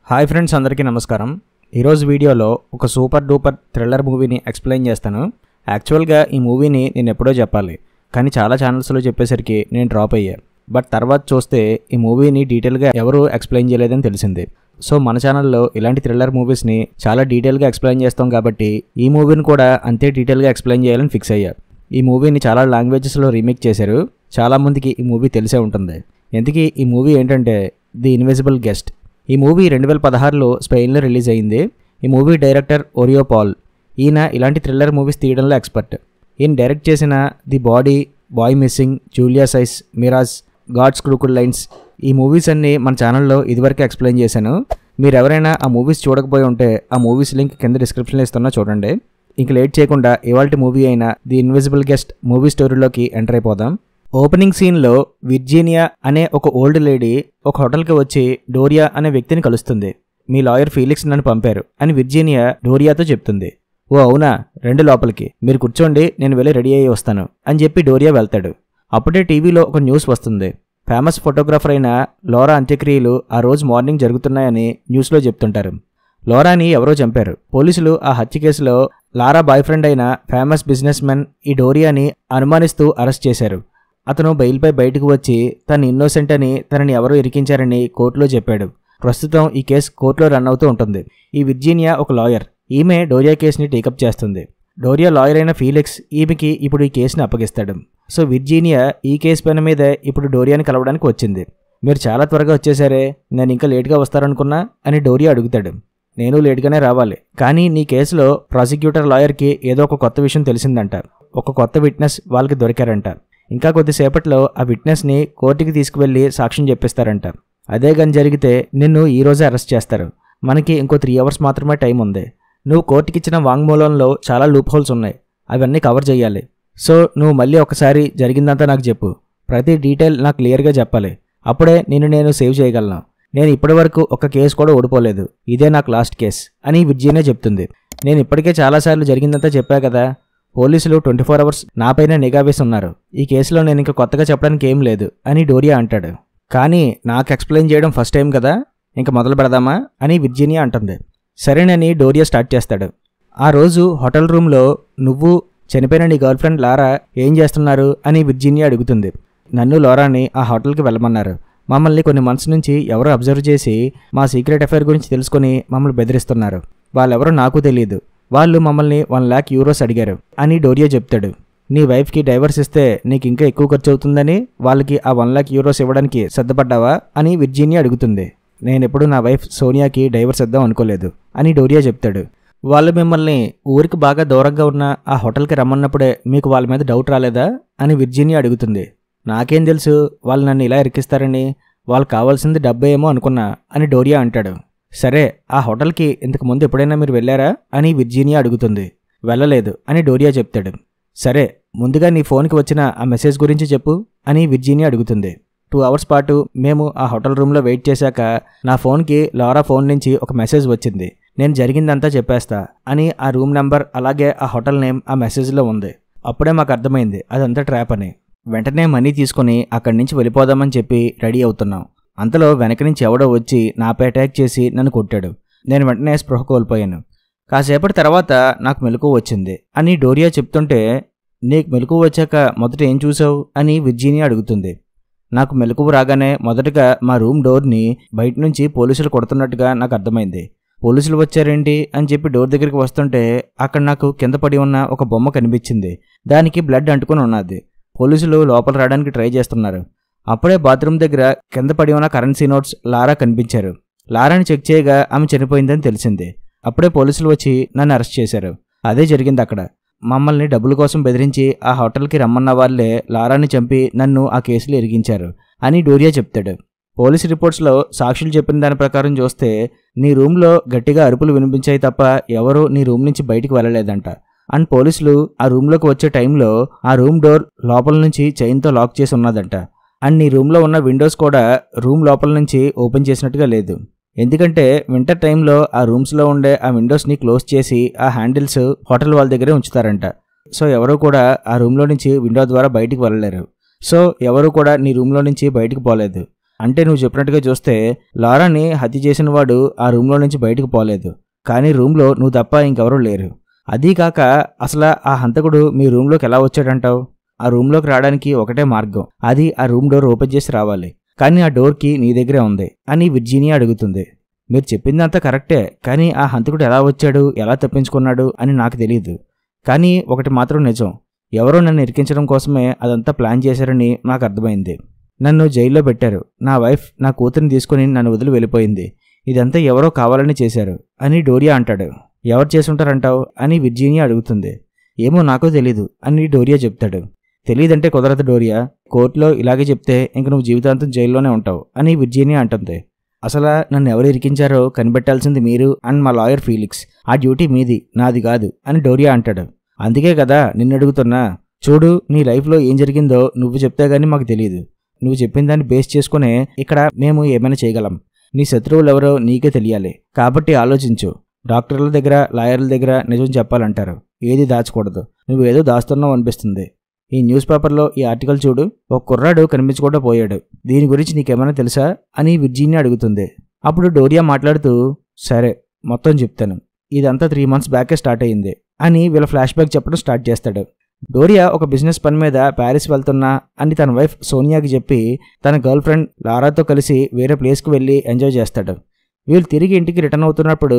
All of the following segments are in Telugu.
హాయ్ ఫ్రెండ్స్, అందరికీ నమస్కారం. ఈరోజు వీడియోలో ఒక సూపర్ డూపర్ థ్రిల్లర్ మూవీని ఎక్స్ప్లెయిన్ చేస్తాను. యాక్చువల్గా ఈ మూవీని నేను ఎప్పుడో చెప్పాలి, కానీ చాలా ఛానల్స్లో చెప్పేసరికి నేను డ్రాప్ అయ్యా. బట్ తర్వాత చూస్తే ఈ మూవీని డీటెయిల్గా ఎవరు ఎక్స్ప్లెయిన్ చేయలేదని తెలిసింది. సో మన ఛానల్లో ఇలాంటి థ్రిల్లర్ మూవీస్ని చాలా డీటెయిల్గా ఎక్స్ప్లెయిన్ చేస్తాం కాబట్టి ఈ మూవీని కూడా అంతే డీటెయిల్గా ఎక్స్ప్లెయిన్ చేయాలని ఫిక్స్ అయ్యా. ఈ మూవీని చాలా లాంగ్వేజెస్లో రీమేక్ చేశారు. చాలామందికి ఈ మూవీ తెలిసే ఉంటుంది. ఎందుకు ఈ మూవీ ఏంటంటే ది ఇన్విజిబుల్ గెస్ట్. ఈ మూవీ 2016లో స్పెయిన్లో రిలీజ్ అయింది. ఈ మూవీ డైరెక్టర్ ఒరియో పాల్. ఈయన ఇలాంటి థ్రిల్లర్ మూవీస్ తీయడంలో ఎక్స్పర్ట్. ఈయన డైరెక్ట్ చేసిన the body, boy missing, Julia's eyes, Mirage, God's crooked lines ఈ మూవీస్ అన్ని మన ఛానల్లో ఇదివరకు ఎక్స్ప్లెయిన్ చేశాను. మీరు ఎవరైనా ఆ మూవీస్ చూడకపోయి ఉంటే ఆ మూవీస్ లింక్ కింద డిస్క్రిప్షన్లో ఇస్తున్నా, చూడండి. ఇంక లేట్ చేయకుండా ఇవాల్టి మూవీ అయిన ది ఇన్విజిబుల్ గెస్ట్ మూవీ స్టోరీలోకి ఎంటర్ అయిపోదాం. ఓపెనింగ్ సీన్లో విర్జీనియా అనే ఒక ఓల్డ్ లేడీ ఒక హోటల్కి వచ్చి డోరియా అనే వ్యక్తిని కలుస్తుంది. మీ లాయర్ ఫీలిక్స్ నన్ను పంపారు అని విర్జీనియా డోరియాతో చెప్తుంది. ఓ అవునా, రెండు లోపలికి, మీరు కూర్చోండి, నేను వెళ్ళి రెడీ అయ్యి వస్తాను అని చెప్పి డోరియా వెళ్తాడు. అప్పుడే టీవీలో ఒక న్యూస్ వస్తుంది. ఫేమస్ ఫోటోగ్రాఫర్ అయిన లోరా అంత్యక్రియలు ఆ రోజు మార్నింగ్ జరుగుతున్నాయని న్యూస్లో చెప్తుంటారు. లోరాని ఎవరో చంపారు. పోలీసులు ఆ హత్య కేసులో లారా బాయ్ ఫ్రెండ్ అయిన ఫేమస్ బిజినెస్ మెన్ ఈ డోరియాని అనుమానిస్తూ అరెస్ట్ చేశారు. అతను బెయిల్పై బయటకు వచ్చి తను ఇన్నోసెంట్ అని, తనని ఎవరో ఇరికించారని కోర్టులో చెప్పాడు. ప్రస్తుతం ఈ కేసు కోర్టులో రన్ అవుతూ ఉంటుంది. ఈ విర్జీనియా ఒక లాయర్. ఈమె డోరియా కేసుని టేకప్ చేస్తుంది. డోరియా లాయర్ అయిన ఫీలిక్స్ ఈమెకి ఇప్పుడు ఈ కేసుని అప్పగిస్తాడు. సో విర్జీనియా ఈ కేసు పైన మీద ఇప్పుడు డోరియాని కలవడానికి వచ్చింది. మీరు చాలా త్వరగా వచ్చేసారే, నేను ఇంకా లేట్గా వస్తారనుకున్నా అని డోరియా అడుగుతాడు. నేను లేట్గానే రావాలి, కానీ నీ కేసులో ప్రాసిక్యూటర్ లాయర్కి ఏదో ఒక కొత్త విషయం తెలిసిందంట. ఒక కొత్త విట్నెస్ వాళ్ళకి దొరికారంట. ఇంకా కొద్దిసేపట్లో ఆ విట్నెస్ని కోర్టుకి తీసుకువెళ్ళి సాక్ష్యం చెప్పిస్తారంట. అదే కానీ జరిగితే నిన్ను ఈరోజే అరెస్ట్ చేస్తారు. మనకి ఇంకో 3 hours మాత్రమే టైం ఉంది. నువ్వు కోర్టుకి ఇచ్చిన వాంగ్మూలంలో చాలా లూప్ హోల్స్ ఉన్నాయి, అవన్నీ కవర్ చేయాలి. సో నువ్వు మళ్ళీ ఒకసారి జరిగిందంతా నాకు చెప్పు. ప్రతి డీటెయిల్ నాకు క్లియర్గా చెప్పాలి. అప్పుడే నేను సేవ్ చేయగలను. నేను ఇప్పటివరకు ఒక కేసు కూడా ఓడిపోలేదు. ఇదే నాకు లాస్ట్ కేస్ అని విర్జీనియా చెప్తుంది. నేను ఇప్పటికే చాలాసార్లు జరిగిందంతా చెప్పా కదా. పోలీసులు 24 hours నాపైన నిఘా వేసి ఉన్నారు. ఈ కేసులో నేను ఇంకా కొత్తగా చెప్పడానికి ఏం లేదు అని డోరియా అంటాడు. కానీ నాకు ఎక్స్ప్లెయిన్ చేయడం ఫస్ట్ టైం కదా, ఇంకా మొదలు పెడదామా అని విర్జీనియా అంటుంది. సరేనని డోరియా స్టార్ట్ చేస్తాడు. ఆ రోజు హోటల్ రూమ్లో నువ్వు, చనిపోయిన నీ గర్ల్ ఫ్రెండ్ లారా ఏం చేస్తున్నారు అని విర్జీనియా అడుగుతుంది. నన్ను లోరాని ఆ హోటల్కి వెళ్ళమన్నారు. మమ్మల్ని కొన్ని మంత్స్ నుంచి ఎవరో అబ్జర్వ్ చేసి మా సీక్రెట్ అఫైర్ గురించి తెలుసుకొని మమ్మల్ని బెదిరిస్తున్నారు. వాళ్ళెవరో నాకు తెలియదు. వాళ్ళు మమ్మల్ని 1 lakh euros అడిగారు అని డోరియా చెప్తాడు. నీ వైఫ్కి డైవర్స్ ఇస్తే నీకు ఇంకా ఎక్కువ ఖర్చు అవుతుందని వాళ్ళకి ఆ 1 lakh euros ఇవ్వడానికి సిద్ధపడ్డావా అని విర్జీనియా అడుగుతుంది. నేనెప్పుడు నా వైఫ్ సోనియాకి డైవర్స్ ఇద్దాం అనుకోలేదు అని డోరియా చెప్తాడు. వాళ్ళు మిమ్మల్ని ఊరికి బాగా దూరంగా ఉన్న ఆ హోటల్కి రమ్మన్నప్పుడే మీకు వాళ్ళ మీద డౌట్ రాలేదా అని విర్జీనియా అడుగుతుంది. నాకేం తెలుసు వాళ్ళు నన్ను ఇలా ఇరికిస్తారని, వాళ్ళు కావాల్సింది డబ్బే ఏమో అనుకున్నా అని డోరియా అంటాడు. సరే, ఆ హోటల్కి ఇంతకు ముందు ఎప్పుడైనా మీరు వెళ్ళారా అని విర్జీనియా అడుగుతుంది. వెళ్ళలేదు అని డోరియా చెప్తాడు. సరే, ముందుగా నీ ఫోన్కి వచ్చిన ఆ మెసేజ్ గురించి చెప్పు అని విర్జీనియా అడుగుతుంది. 2 hours పాటు మేము ఆ హోటల్ రూమ్లో వెయిట్ చేశాక నా ఫోన్కి లారా ఫోన్ నుంచి ఒక మెసేజ్ వచ్చింది. నేను జరిగిందంతా చెప్పేస్తా అని ఆ రూమ్ నెంబర్ అలాగే ఆ హోటల్ నేమ్ ఆ మెసేజ్లో ఉంది. అప్పుడే మాకు అర్థమైంది అదంతా ట్రాప్ అని. వెంటనే మనీ తీసుకుని అక్కడి నుంచి వెళ్ళిపోదామని చెప్పి రెడీ అవుతున్నాం. అంతలో వెనక నుంచి ఎవడో వచ్చి నాపై అటాక్ చేసి నన్ను కొట్టాడు. నేను వెంటనే స్పృహ కోల్పోయాను. కాసేపటి తర్వాత నాకు మెలకువ వచ్చింది అని డోరియా చెప్తుంటే, నీకు మెలకువ వచ్చాక మొదట ఏం చూసావు అని విర్జీనియా అడుగుతుంది. నాకు మెలకువ రాగానే మొదటగా మా రూమ్ డోర్ని బయట నుంచి పోలీసులు కొడుతున్నట్టుగా నాకు అర్థమైంది. పోలీసులు వచ్చారేంటి అని చెప్పి డోర్ దగ్గరికి వస్తుంటే అక్కడ నాకు కింద పడి ఉన్న ఒక బొమ్మ కనిపించింది. దానికి బ్లడ్ అంటుకుని ఉన్నది. పోలీసులు లోపల రావడానికి ట్రై చేస్తున్నారు. అప్పుడే బాత్రూమ్ దగ్గర కింద పడి ఉన్న కరెన్సీ నోట్స్ లారా కనిపించారు. లారాని చెక్ చేయగా ఆమె చనిపోయిందని తెలిసింది. అప్పుడే పోలీసులు వచ్చి నన్ను అరెస్ట్ చేశారు. అదే జరిగింది అక్కడ. మమ్మల్ని డబ్బుల కోసం బెదిరించి ఆ హోటల్కి రమ్మన్న వాళ్ళే లారాని చంపి నన్ను ఆ కేసులో ఇరికించారు అని డోరియా చెప్తాడు. పోలీస్ రిపోర్ట్స్లో సాక్షులు చెప్పిన దాని ప్రకారం చూస్తే నీ రూమ్లో గట్టిగా అరుపులు వినిపించాయి తప్ప ఎవరూ నీ రూమ్ నుంచి బయటికి వెళ్ళలేదంట. అండ్ పోలీసులు ఆ రూమ్లోకి వచ్చే టైంలో ఆ రూమ్ డోర్ లోపల నుంచి చైన్తో లాక్ చేసి ఉన్నదంట. అండ్ నీ రూమ్లో ఉన్న విండోస్ కూడా రూమ్ లోపల నుంచి ఓపెన్ చేసినట్టుగా లేదు. ఎందుకంటే వింటర్ టైంలో ఆ రూమ్స్లో ఉండే ఆ విండోస్ని క్లోజ్ చేసి ఆ హ్యాండిల్స్ హోటల్ వాళ్ళ దగ్గరే ఉంచుతారంట. సో ఎవరు కూడా ఆ రూమ్లో నుంచి విండో ద్వారా బయటికి వెళ్ళలేరు. సో ఎవరు కూడా నీ రూమ్లో నుంచి బయటికి పోలేదు. అంటే నువ్వు చెప్పినట్టుగా చూస్తే లారాని హత్య చేసిన వాడు ఆ రూమ్లో నుంచి బయటకు పోలేదు, కానీ రూమ్లో నువ్వు తప్ప ఇంకెవరూ లేరు. అదీకాక అసలు ఆ హంతకుడు మీ రూమ్లోకి ఎలా వచ్చాడంటావు? ఆ రూమ్లోకి రావడానికి ఒకటే మార్గం, అది ఆ రూమ్ డోర్ ఓపెన్ చేసి రావాలి, కానీ ఆ డోర్కి నీ దగ్గరే ఉంది అని విర్జీనియా అడుగుతుంది. మీరు చెప్పిందంతా కరెక్టే, కానీ ఆ హంతకుడు ఎలా వచ్చాడు, ఎలా తప్పించుకున్నాడు అని నాకు తెలియదు. కానీ ఒకటి మాత్రం నిజం, ఎవరో నన్ను ఇరికించడం కోసమే అదంతా ప్లాన్ చేశారని నాకు అర్థమైంది. నన్ను జైల్లో పెట్టారు, నా వైఫ్ నా కూతురిని తీసుకుని నన్ను వదిలి వెళ్ళిపోయింది. ఇదంతా ఎవరో కావాలని చేశారు అని డోరియా అంటాడు. ఎవరు చేసుంటారంటావు అని విర్జీనియా అడుగుతుంది. ఏమో నాకు తెలీదు అని డోరియా చెప్తాడు. తెలీదంటే కుదరదు డోరియా, కోర్టులో ఇలాగే చెప్తే ఇంక నువ్వు జీవితాంతం జైల్లోనే ఉంటావు అని విర్జీనియా అంటుంది. అసలు నన్ను ఎవరు ఇరికించారో కనిపెట్టాల్సింది మీరు అండ్ మా లాయర్ ఫీలిక్స్, ఆ డ్యూటీ మీది, నాది కాదు అని డోరియా అంటాడు. అందుకే కదా నిన్ను అడుగుతున్నా. చూడు, నీ లైఫ్లో ఏం జరిగిందో నువ్వు చెప్తే గానీ మాకు తెలియదు. నువ్వు చెప్పిన దాన్ని బేస్ చేసుకునే ఇక్కడ మేము ఏమైనా చేయగలం. నీ శత్రువులు ఎవరో నీకే తెలియాలి, కాబట్టి ఆలోచించు. డాక్టర్ల దగ్గర, లాయర్ల దగ్గర నిజం చెప్పాలంటారు, ఏది దాచకూడదు. నువ్వేదో దాస్తున్నావు అనిపిస్తుంది. ఈ న్యూస్ పేపర్లో ఈ ఆర్టికల్ చూడు, ఒక కుర్రాడు కనిపించకుండా పోయాడు, దీని గురించి నీకేమైనా తెలుసా అని విర్జీనియా అడుగుతుంది. అప్పుడు డోరియా మాట్లాడుతూ, సరే మొత్తం చెప్తాను, ఇదంతా 3 months బ్యాకే స్టార్ట్ అయ్యింది అని వీళ్ళ ఫ్లాష్ బ్యాక్ చెప్పడం స్టార్ట్ చేస్తాడు. డోరియా ఒక బిజినెస్ పని మీద ప్యారిస్ వెళ్తున్నా అని తన వైఫ్ సోనియాకి చెప్పి తన గర్ల్ ఫ్రెండ్ లారాతో కలిసి వేరే ప్లేస్కి వెళ్ళి ఎంజాయ్ చేస్తాడు. వీళ్ళు తిరిగి ఇంటికి రిటర్న్ అవుతున్నప్పుడు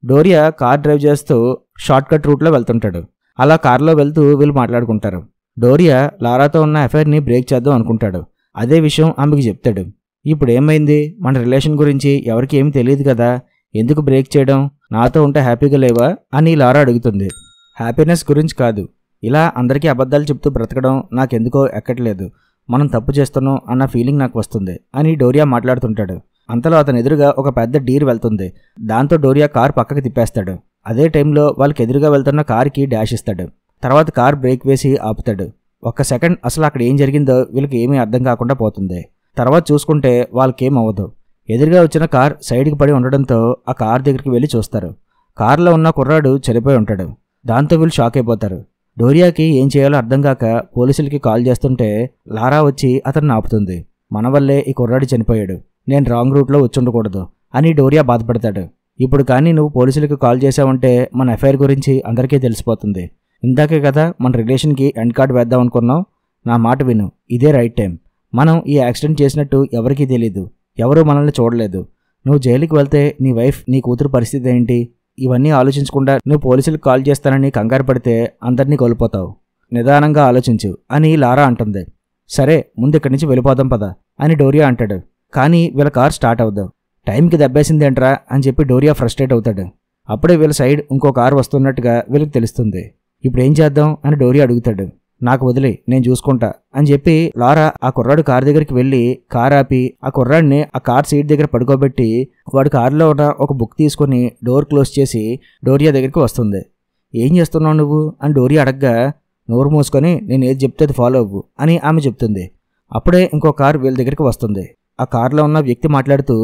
డోరియా కార్ డ్రైవ్ చేస్తూ షార్ట్ కట్ రూట్లో వెళ్తుంటాడు. అలా కార్లో వెళ్తూ వీళ్ళు మాట్లాడుకుంటారు. డోరియా లారాతో ఉన్న అఫైర్ని బ్రేక్ చేద్దాం అనుకుంటాడు. అదే విషయం ఆమెకి చెప్తాడు. ఇప్పుడు ఏమైంది, మన రిలేషన్ గురించి ఎవరికి ఏమీ తెలియదు కదా, ఎందుకు బ్రేక్ చేయడం, నాతో ఉంటే హ్యాపీగా లేవా అని లారా అడుగుతుంది. హ్యాపీనెస్ గురించి కాదు, ఇలా అందరికీ అబద్ధాలు చెప్తూ బ్రతకడం నాకెందుకో ఎక్కట్లేదు, మనం తప్పు చేస్తున్నాం అన్న ఫీలింగ్ నాకు వస్తుంది అని డోరియా మాట్లాడుతుంటాడు. అంతలో అతని ఎదురుగా ఒక పెద్ద డీర్ వెళ్తుంది. దాంతో డోరియా కార్ పక్కకి తిప్పేస్తాడు. అదే టైంలో వాళ్ళకి ఎదురుగా వెళ్తున్న కార్కి డాష్ ఇస్తాడు. తర్వాత కార్ బ్రేక్ వేసి ఆపుతాడు. ఒక్క సెకండ్ అసలు అక్కడ ఏం జరిగిందో వీళ్ళకి ఏమీ అర్థం కాకుండా పోతుంది. తర్వాత చూసుకుంటే వాళ్ళకేం అవ్వదు. ఎదురుగా వచ్చిన కార్ సైడ్కి పడి ఉండడంతో ఆ కార్ దగ్గరికి వెళ్ళి చూస్తారు. కార్లో ఉన్న కుర్రాడు చనిపోయి ఉంటాడు. దాంతో వీళ్ళు షాక్ అయిపోతారు. డోరియాకి ఏం చేయాలో అర్థం కాక పోలీసులకి కాల్ చేస్తుంటే లారా వచ్చి అతన్ని ఆపుతుంది. మన వల్లే ఈ కుర్రాడు చనిపోయాడు, నేను రాంగ్ రూట్లో వచ్చుండకూడదు అని డోరియా బాధపడతాడు. ఇప్పుడు కానీ నువ్వు పోలీసులకు కాల్ చేసావంటే మన ఎఫ్ఐఆర్ గురించి అందరికీ తెలిసిపోతుంది. ఇందాకే కదా మన రిలేషన్కి ఎండ్ కార్డ్ వేద్దాం అనుకున్నాం. నా మాట విను, ఇదే రైట్ టైం. మనం ఈ యాక్సిడెంట్ చేసినట్టు ఎవరికీ తెలీదు, ఎవరూ మనల్ని చూడలేదు. నువ్వు జైలుకి వెళ్తే నీ వైఫ్, నీ కూతురు పరిస్థితి ఏంటి? ఇవన్నీ ఆలోచించకుండా నువ్వు పోలీసులకు కాల్ చేస్తానని కంగారు పడితే అందరినీ కోల్పోతావు. నిదానంగా ఆలోచించు అని లారా అంటుంది. సరే, ముందు ఇక్కడి నుంచి వెళ్ళిపోదాం పద అని డోరియా అంటాడు. కానీ వీళ్ళ కార్ స్టార్ట్ అవుదాం. టైంకి దెబ్బేసిందేంట్రా అని చెప్పి డోరియా ఫ్రస్ట్రేట్ అవుతాడు. అప్పుడే వీళ్ళ సైడ్ ఇంకో కారు వస్తున్నట్టుగా వీళ్ళకి తెలుస్తుంది. ఇప్పుడు ఏం చేద్దాం అని డోరియా అడుగుతాడు. నాకు వదిలే, నేను చూసుకుంటా అని చెప్పి లారా ఆ కుర్రాడు కారు దగ్గరికి వెళ్ళి కార్ ఆపి ఆ కుర్రాడిని ఆ కార్ సీట్ దగ్గర పడుకోబెట్టి వాడు కారులో ఉన్న ఒక బుక్ తీసుకుని డోర్ క్లోజ్ చేసి డోరియా దగ్గరికి వస్తుంది. ఏం చేస్తున్నావు నువ్వు అని డోరియా అడగ్గా, నోరు మూసుకొని నేను ఏది చెప్తే అది ఫాలో అవ్వు అని ఆమె చెప్తుంది. అప్పుడే ఇంకో కారు వీళ్ళ దగ్గరికి వస్తుంది. ఆ కారులో ఉన్న వ్యక్తి మాట్లాడుతూ,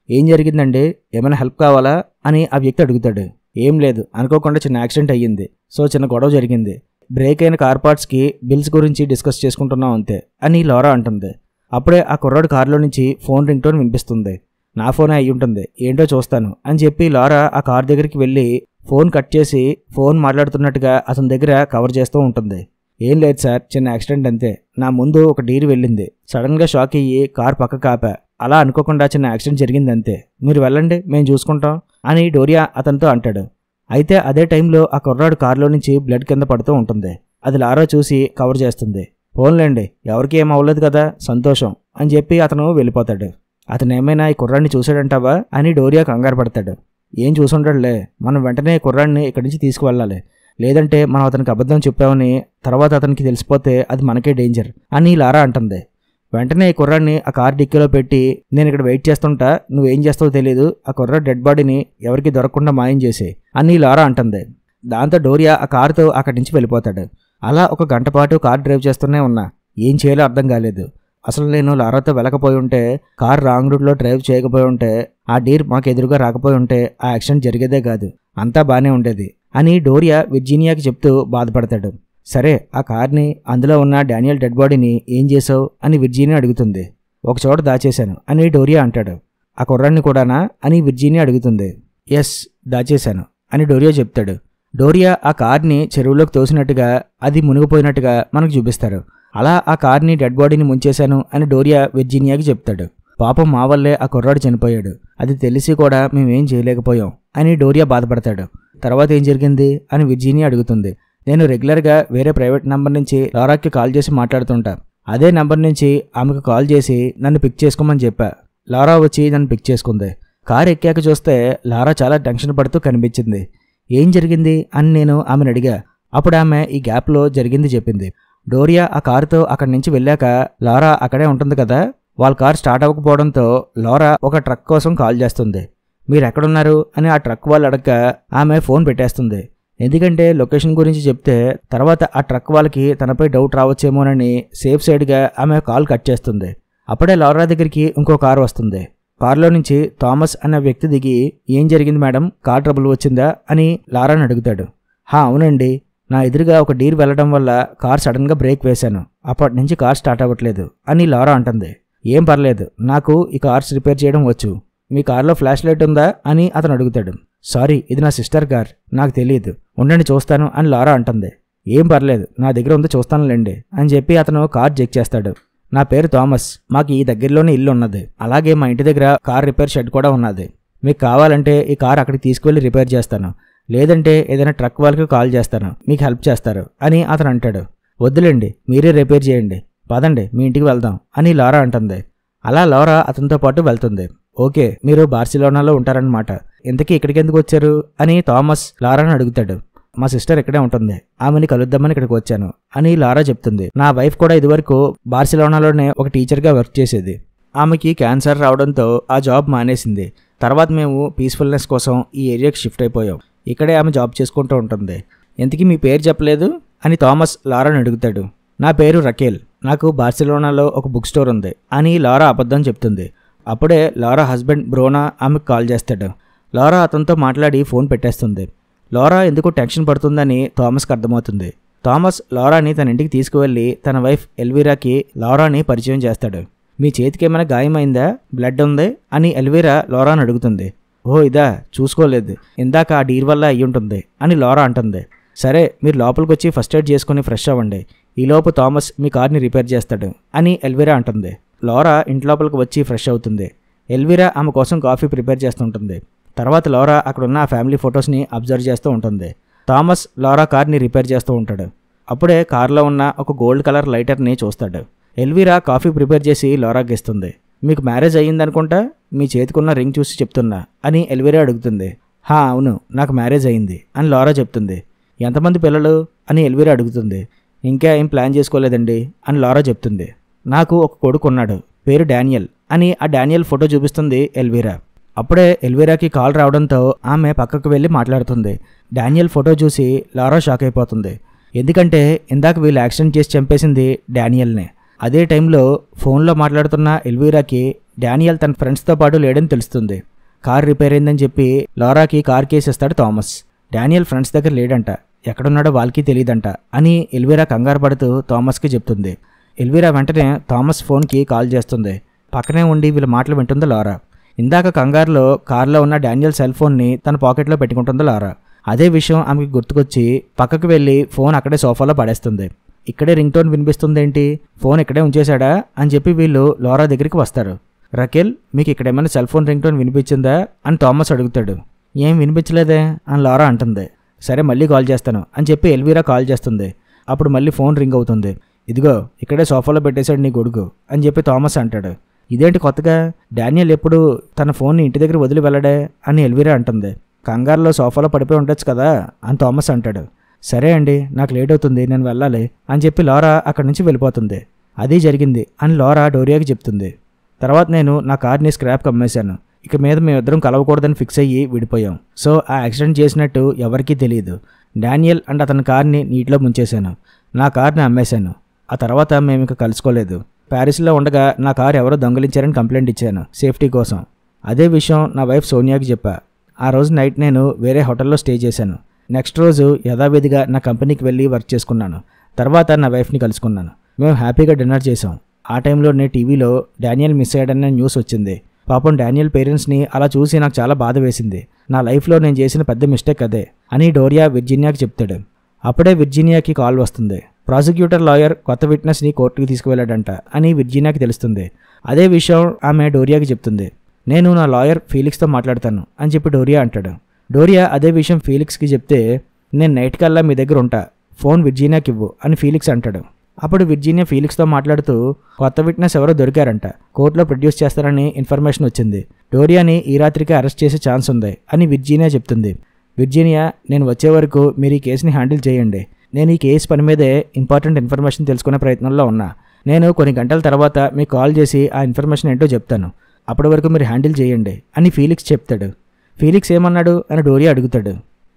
ఏం జరిగిందండి, ఏమైనా హెల్ప్ కావాలా అని ఆ వ్యక్తి అడుగుతాడు. ఏం లేదు, అనుకోకుండా చిన్న యాక్సిడెంట్ అయ్యింది, సో చిన్న గొడవ జరిగింది, బ్రేక్ అయిన కార్ పార్ట్స్కి బిల్స్ గురించి డిస్కస్ చేసుకుంటున్నాం అంతే అని లారా అంటుంది. అప్పుడే ఆ కుర్రాడు కారులో నుంచి ఫోన్ రింగ్ టోన్ వినిపిస్తుంది. నా ఫోనే అయ్యి ఉంటుంది, ఏంటో చూస్తాను అని చెప్పి లారా ఆ కార్ దగ్గరికి వెళ్ళి ఫోన్ కట్ చేసి ఫోన్ మాట్లాడుతున్నట్టుగా అతని దగ్గర కవర్ చేస్తూ ఉంటుంది. ఏం లేదు సార్, చిన్న యాక్సిడెంట్ అంతే, నా ముందు ఒక డీర్ వెళ్ళింది, సడన్గా షాక్ అయ్యి కార్ పక్క కాపా, అలా అనుకోకుండా చిన్న యాక్సిడెంట్ జరిగింది అంతే, మీరు వెళ్ళండి మేము చూసుకుంటాం అని డోరియా అతనితో అంటాడు. అయితే అదే టైంలో ఆ కుర్రాడు కారులో నుంచి బ్లడ్ కింద పడుతూ ఉంటుంది. అది లారా చూసి కవర్ చేస్తుంది. ఫోన్లేండి, ఎవరికి ఏం అవ్వలేదు కదా, సంతోషం అని చెప్పి అతను వెళ్ళిపోతాడు. అతను ఏమైనా ఈ కుర్రాడిని చూశాడంటావా అని డోరియా కంగారు పడతాడు. ఏం చూసుంటాడులే, మనం వెంటనే కుర్రాడిని ఇక్కడి నుంచి తీసుకువెళ్ళాలి, లేదంటే మనం అతనికి అబద్ధం చెప్పామని తర్వాత అతనికి తెలిసిపోతే అది మనకే డేంజర్ అని లారా అంటుంది. వెంటనే ఈ కుర్రాడిని ఆ కార్ డిక్కీలో పెట్టి నేను ఇక్కడ వెయిట్ చేస్తుంటా, నువ్వేం చేస్తావో తెలీదు, ఆ కుర్రాడు డెడ్ బాడీని ఎవరికి దొరకకుండా మాయం చేసే అని లారా అంటుంది. దాంతో డోరియా ఆ కారుతో అక్కడి నుంచి వెళ్ళిపోతాడు. అలా ఒక గంట పాటు కార్ డ్రైవ్ చేస్తూనే ఉన్నా, ఏం చేయాలో అర్థం కాలేదు. అసలు నేను లారాతో వెళ్ళకపోయి ఉంటే, కార్ రాంగ్ రూట్లో డ్రైవ్ చేయకపోయి ఉంటే, ఆ డీర్ మాకు ఎదురుగా రాకపోయి ఉంటే ఆ యాక్సిడెంట్ జరిగేదే కాదు, అంతా బాగానే ఉండేది అని డోరియా విర్జీనియాకి చెప్తూ బాధపడతాడు. సరే, ఆ కార్ని, అందులో ఉన్న డానియల్ డెడ్ బాడీని ఏం చేసావు అని విర్జీనియా అడుగుతుంది. ఒకచోట దాచేశాను అని డోరియా అంటాడు. ఆ కుర్రాన్ని కూడానా అని విర్జీనియా అడుగుతుంది. ఎస్, దాచేశాను అని డోరియా చెప్తాడు. డోరియా ఆ కార్ని చెరువులోకి తోసినట్టుగా, అది మునిగిపోయినట్టుగా మనకు చూపిస్తారు. అలా ఆ కార్ని డెడ్ బాడీని ముంచేశాను అని డోరియా విర్జీనియాకి చెప్తాడు. పాపం మా వల్లే ఆ కుర్రాడు చనిపోయాడు, అది తెలిసి కూడా మేమేం చేయలేకపోయాం అని డోరియా బాధపడతాడు. తర్వాత ఏం జరిగింది అని విర్జీనియా అడుగుతుంది. నేను రెగ్యులర్గా వేరే ప్రైవేట్ నెంబర్ నుంచి లారాకి కాల్ చేసి మాట్లాడుతుంటా. అదే నెంబర్ నుంచి ఆమెకు కాల్ చేసి నన్ను పిక్ చేసుకోమని చెప్పా. లారా వచ్చి నన్ను పిక్ చేసుకుంది. కారు ఎక్కాక చూస్తే లారా చాలా టెన్షన్ పడుతూ కనిపించింది. ఏం జరిగింది అని నేను ఆమెను అడిగా. అప్పుడు ఆమె ఈ గ్యాప్లో జరిగింది చెప్పింది. డోరియా ఆ కారుతో అక్కడి నుంచి వెళ్ళాక లారా అక్కడే ఉంటుంది కదా, వాళ్ళ కార్ స్టార్ట్ అవ్వకపోవడంతో లారా ఒక ట్రక్ కోసం కాల్ చేస్తుంది. మీరు ఎక్కడున్నారు అని ఆ ట్రక్ వాళ్ళు అడగక ఆమె ఫోన్ పెట్టేస్తుంది. ఎందుకంటే లొకేషన్ గురించి చెప్తే తర్వాత ఆ ట్రక్ వాళ్ళకి తనపై డౌట్ రావచ్చేమోనని సేఫ్ సైడ్గా ఆమె కాల్ కట్ చేస్తుంది. అప్పుడే లారా దగ్గరికి ఇంకో కారు వస్తుంది. కారులో నుంచి థామస్ అన్న వ్యక్తి దిగి, ఏం జరిగింది మేడం, కార్ ట్రబుల్ వచ్చిందా అని లారాని అడుగుతాడు. అవునండి, నా ఎదురుగా ఒక డీర్ వెళ్లడం వల్ల కార్ సడన్గా బ్రేక్ వేశాను, అప్పటి నుంచి కార్ స్టార్ట్ అవ్వట్లేదు అని లారా అంటుంది. ఏం పర్లేదు, నాకు ఈ కార్స్ రిపేర్ చేయడం వచ్చు, మీ కార్లో ఫ్లాష్ లైట్ ఉందా అని అతను అడుగుతాడు. సారీ, ఇది నా సిస్టర్ కార్, నాకు తెలియదు, ఉండండి చూస్తాను అని లారా అంటుంది. ఏం పర్లేదు, నా దగ్గర ఉందో చూస్తానులేండి అని చెప్పి అతను కార్ చెక్ చేస్తాడు. నా పేరు థామస్, మాకు ఈ దగ్గరలోనే ఇల్లు ఉన్నది, అలాగే మా ఇంటి దగ్గర కార్ రిపేర్ షెడ్ కూడా ఉన్నది. మీకు కావాలంటే ఈ కార్ అక్కడికి తీసుకువెళ్ళి రిపేర్ చేస్తాను, లేదంటే ఏదైనా ట్రక్ వాళ్ళకి కాల్ చేస్తాను, మీకు హెల్ప్ చేస్తారు అని అతను అంటాడు. వద్దులేండి, మీరే రిపేర్ చేయండి, పదండి మీ ఇంటికి వెళ్దాం అని లారా అంటుంది. అలా లారా అతనితో పాటు వెళ్తుంది. ఓకే, మీరు బార్సిలోనాలో ఉంటారన్నమాట, ఇంతకీ ఇక్కడికి ఎందుకు వచ్చారు అని థామస్ లారాని అడుగుతాడు. మా సిస్టర్ ఇక్కడే ఉంటుంది, ఆమెని కలుద్దామని ఇక్కడికి వచ్చాను అని లారా చెప్తుంది. నా వైఫ్ కూడా ఇదివరకు బార్సిలోనాలోనే ఒక టీచర్గా వర్క్ చేసేది. ఆమెకి క్యాన్సర్ రావడంతో ఆ జాబ్ మానేసింది. తర్వాత మేము పీస్ఫుల్నెస్ కోసం ఈ ఏరియాకి షిఫ్ట్ అయిపోయాం. ఇక్కడే ఆమె జాబ్ చేసుకుంటూ ఉంటుంది. ఇంతకీ మీ పేరు చెప్పలేదు అని థామస్ లారాని అడుగుతాడు. నా పేరు రకేల్, నాకు బార్సిలోనాలో ఒక బుక్ స్టోర్ ఉంది అని లారా అబద్ధం చెప్తుంది. అప్పుడే లారా హస్బెండ్ బ్రోనా ఆమెకు కాల్ చేస్తాడు. లారా అతనితో మాట్లాడి ఫోన్ పెట్టేస్తుంది. లారా ఎందుకు టెన్షన్ పడుతుందని థామస్కి అర్థమవుతుంది. థామస్ లారాని తన ఇంటికి తీసుకువెళ్ళి తన వైఫ్ ఎల్వీరాకి లారాని పరిచయం చేస్తాడు. మీ చేతికి ఏమైనా గాయమైందా, బ్లడ్ ఉంది అని ఎల్వీరా లారాని అడుగుతుంది. ఓ ఇదా, చూసుకోలేదు, ఇందాక ఆ డీర్ వల్ల అయ్యుంటుంది అని లారా అంటుంది. సరే, మీరు లోపలికి వచ్చి ఫస్ట్ ఎయిడ్ చేసుకుని ఫ్రెష్ అవ్వండి, ఈలోపు థామస్ మీ కార్ని రిపేర్ చేస్తాడు అని ఎల్వీరా అంటుంది. లారా ఇంట్లోపలికి వచ్చి ఫ్రెష్ అవుతుంది. ఎల్వీరా ఆమె కోసం కాఫీ ప్రిపేర్ చేస్తుంటుంది. తర్వాత లారా అక్కడున్న ఆ ఫ్యామిలీ ఫొటోస్ని అబ్జర్వ్ చేస్తూ ఉంటుంది. థామస్ లారా కార్ని రిపేర్ చేస్తూ ఉంటాడు. అప్పుడే కార్లో ఉన్న ఒక గోల్డ్ కలర్ లైటర్ని చూస్తాడు. ఎల్వీరా కాఫీ ప్రిపేర్ చేసి లారాకి ఇస్తుంది. మీకు మ్యారేజ్ అయ్యిందనుకుంటా, మీ చేతికున్న రింగ్ చూసి చెప్తున్నా అని ఎల్వీరా అడుగుతుంది. అవును, నాకు మ్యారేజ్ అయింది అని లారా చెప్తుంది. ఎంతమంది పిల్లలు అని ఎల్వీరా అడుగుతుంది. ఇంకా ఏం ప్లాన్ చేసుకోలేదండి అని లారా చెప్తుంది. నాకు ఒక కొడుకు ఉన్నాడు, పేరు డానియల్ అని ఆ డానియల్ ఫోటో చూపిస్తుంది ఎల్వీరా. అప్పుడే ఎల్వీరాకి కాల్ రావడంతో ఆమె పక్కకు వెళ్ళి మాట్లాడుతుంది. డానియల్ ఫోటో చూసి లారా షాక్ అయిపోతుంది. ఎందుకంటే ఇందాక వీళ్ళు యాక్సిడెంట్ చేసి చంపేసింది డానియల్నే. అదే టైంలో ఫోన్లో మాట్లాడుతున్న ఎల్వీరాకి డానియల్ తన ఫ్రెండ్స్తో పాటు లేడని తెలుస్తుంది. కార్ రిపేర్ అయిందని చెప్పి లారాకి కార్ కేసు ఇస్తాడు థామస్. డానియల్ ఫ్రెండ్స్ దగ్గర లేడంట, ఎక్కడున్నాడో వాళ్ళకి తెలియదంట అని ఎల్వీరా కంగారు పడుతూ థామస్కి చెప్తుంది. ఎల్వీరా వెంటనే థామస్ ఫోన్కి కాల్ చేస్తుంది. పక్కనే ఉండి వీళ్ళ మాటలు వింటుంది లారా. ఇందాక కంగారులో కార్లో ఉన్న డానియల్ సెల్ ఫోన్ని తన పాకెట్లో పెట్టుకుంటుంది లారా. అదే విషయం ఆమెకి గుర్తుకొచ్చి పక్కకు వెళ్ళి ఫోన్ అక్కడే సోఫాలో పడేస్తుంది. ఇక్కడే రింగ్ టోన్ వినిపిస్తుందేంటి, ఫోన్ ఇక్కడే ఉంచేశాడా అని చెప్పి వీళ్ళు లారా దగ్గరికి వస్తారు. రకేల్, మీకు ఇక్కడేమైనా సెల్ ఫోన్ రింగ్ టోన్ వినిపించిందా అని థామస్ అడుగుతాడు. ఏం వినిపించలేదే అని లారా అంటుంది. సరే మళ్ళీ కాల్ చేస్తాను అని చెప్పి ఎల్వీరా కాల్ చేస్తుంది. అప్పుడు మళ్ళీ ఫోన్ రింగ్ అవుతుంది. ఇదిగో ఇక్కడే సోఫాలో పెట్టేశాడు నీ కొడుకు అని చెప్పి థామస్ అంటాడు. ఇదేంటి కొత్తగా, డానియల్ ఎప్పుడు తన ఫోన్ని ఇంటి దగ్గర వదిలి వెళ్ళడే అని ఎల్వీరా అంటుంది. కంగారులో సోఫాలో పడిపోయి ఉండొచ్చు కదా అని థామస్ అంటాడు. సరే అండి, నాకు లేట్ అవుతుంది, నేను వెళ్ళాలి అని చెప్పి లారా అక్కడి నుంచి వెళ్ళిపోతుంది. అదే జరిగింది అని లారా డోరియాకి చెప్తుంది. తర్వాత నేను నా కార్ని స్క్రాప్కి అమ్మేశాను, ఇక మీద మేమిద్దరం కలవకూడదని ఫిక్స్ అయ్యి విడిపోయాం. సో ఆ యాక్సిడెంట్ చేసినట్టు ఎవరికీ తెలియదు. డానియల్ అండ్ అతని కార్ని నీటిలో ముంచేశాను, నా కార్ని అమ్మేశాను. ఆ తర్వాత మేము ఇక కలుసుకోలేదు. ప్యారిస్లో ఉండగా నా కారు ఎవరో దొంగిలించారని కంప్లైంట్ ఇచ్చాను సేఫ్టీ కోసం. అదే విషయం నా వైఫ్ సోనియాకి చెప్పా. ఆ రోజు నైట్ నేను వేరే హోటల్లో స్టే చేశాను. నెక్స్ట్ రోజు యథావిధిగా నా కంపెనీకి వెళ్ళి వర్క్ చేసుకున్నాను. తర్వాత నా వైఫ్ని కలుసుకున్నాను. మేము హ్యాపీగా డిన్నర్ చేసాం. ఆ టైంలోనే టీవీలో డానియల్ మిస్ అయ్యాడన్న న్యూస్ వచ్చింది. పాపం డానియల్ పేరెంట్స్ని అలా చూసి నాకు చాలా బాధ వేసింది. నా లైఫ్లో నేను చేసిన పెద్ద మిస్టేక్ అదే అని డోరియా విర్జీనియాకి చెప్తాడు. అప్పుడే విర్జీనియాకి కాల్ వస్తుంది. ప్రాసిక్యూటర్ లాయర్ కొత్త విట్నెస్ని కోర్టుకి తీసుకువెళ్ళాడంట అని విర్జీనియాకి తెలుస్తుంది. అదే విషయం ఆమె డోరియాకి చెప్తుంది. నేను నా లాయర్ ఫీలిక్స్తో మాట్లాడతాను అని చెప్పి డోరియా అంటాడు. డోరియా అదే విషయం ఫీలిక్స్కి చెప్తే, నేను నైట్ కల్లా మీ దగ్గర ఉంటా, ఫోన్ విర్జీనియాకి ఇవ్వు అని ఫీలిక్స్ అంటాడు. అప్పుడు విర్జీనియా ఫీలిక్స్తో మాట్లాడుతూ కొత్త విట్నెస్ ఎవరో దొరికారంట, కోర్టులో ప్రొడ్యూస్ చేస్తారని ఇన్ఫర్మేషన్ వచ్చింది, డోరియాని ఈ రాత్రికి అరెస్ట్ చేసే ఛాన్స్ ఉంది అని విర్జీనియా చెప్తుంది. విర్జీనియా, నేను వచ్చే వరకు మీరు ఈ కేసుని హ్యాండిల్ చేయండి, నేను ఈ కేసు పని మీదే ఇంపార్టెంట్ ఇన్ఫర్మేషన్ తెలుసుకునే ప్రయత్నంలో ఉన్నా, నేను కొన్ని గంటల తర్వాత మీకు కాల్ చేసి ఆ ఇన్ఫర్మేషన్ ఏంటో చెప్తాను, అప్పటి వరకు మీరు హ్యాండిల్ చేయండి అని ఫీలిక్స్ చెప్తాడు. ఫీలిక్స్ ఏమన్నాడు అని డోరియా అడుగుతాడు.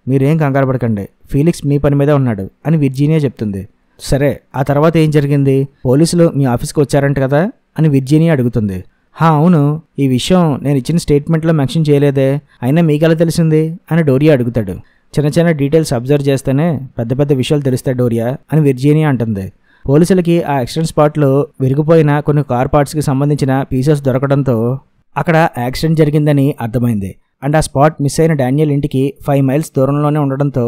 మీరేం కంగారు పడకండి, ఫీలిక్స్ మీ పని మీదే ఉన్నాడు అని విర్జీనియా చెప్తుంది. సరే, ఆ తర్వాత ఏం జరిగింది, పోలీసులు మీ ఆఫీస్కి వచ్చారంట కదా అని విర్జీనియా అడుగుతుంది. అవును, ఈ విషయం నేను ఇచ్చిన స్టేట్మెంట్లో మెన్షన్ చేయలేదే, అయినా మీకెలా తెలిసింది అని డోరియా అడుగుతాడు. చిన్న చిన్న డీటెయిల్స్ అబ్జర్వ్ చేస్తేనే పెద్ద పెద్ద విషయాలు తెలుస్తాయి డోరియా అని విర్జీనియా అంటుంది. పోలీసులకి ఆ యాక్సిడెంట్ స్పాట్లో విరిగిపోయిన కొన్ని కార్ పార్ట్స్కి సంబంధించిన పీసెస్ దొరకడంతో అక్కడ యాక్సిడెంట్ జరిగిందని అర్థమైంది. అండ్ ఆ స్పాట్ మిస్ అయిన డానియల్ ఇంటికి 5 మైల్స్ దూరంలోనే ఉండడంతో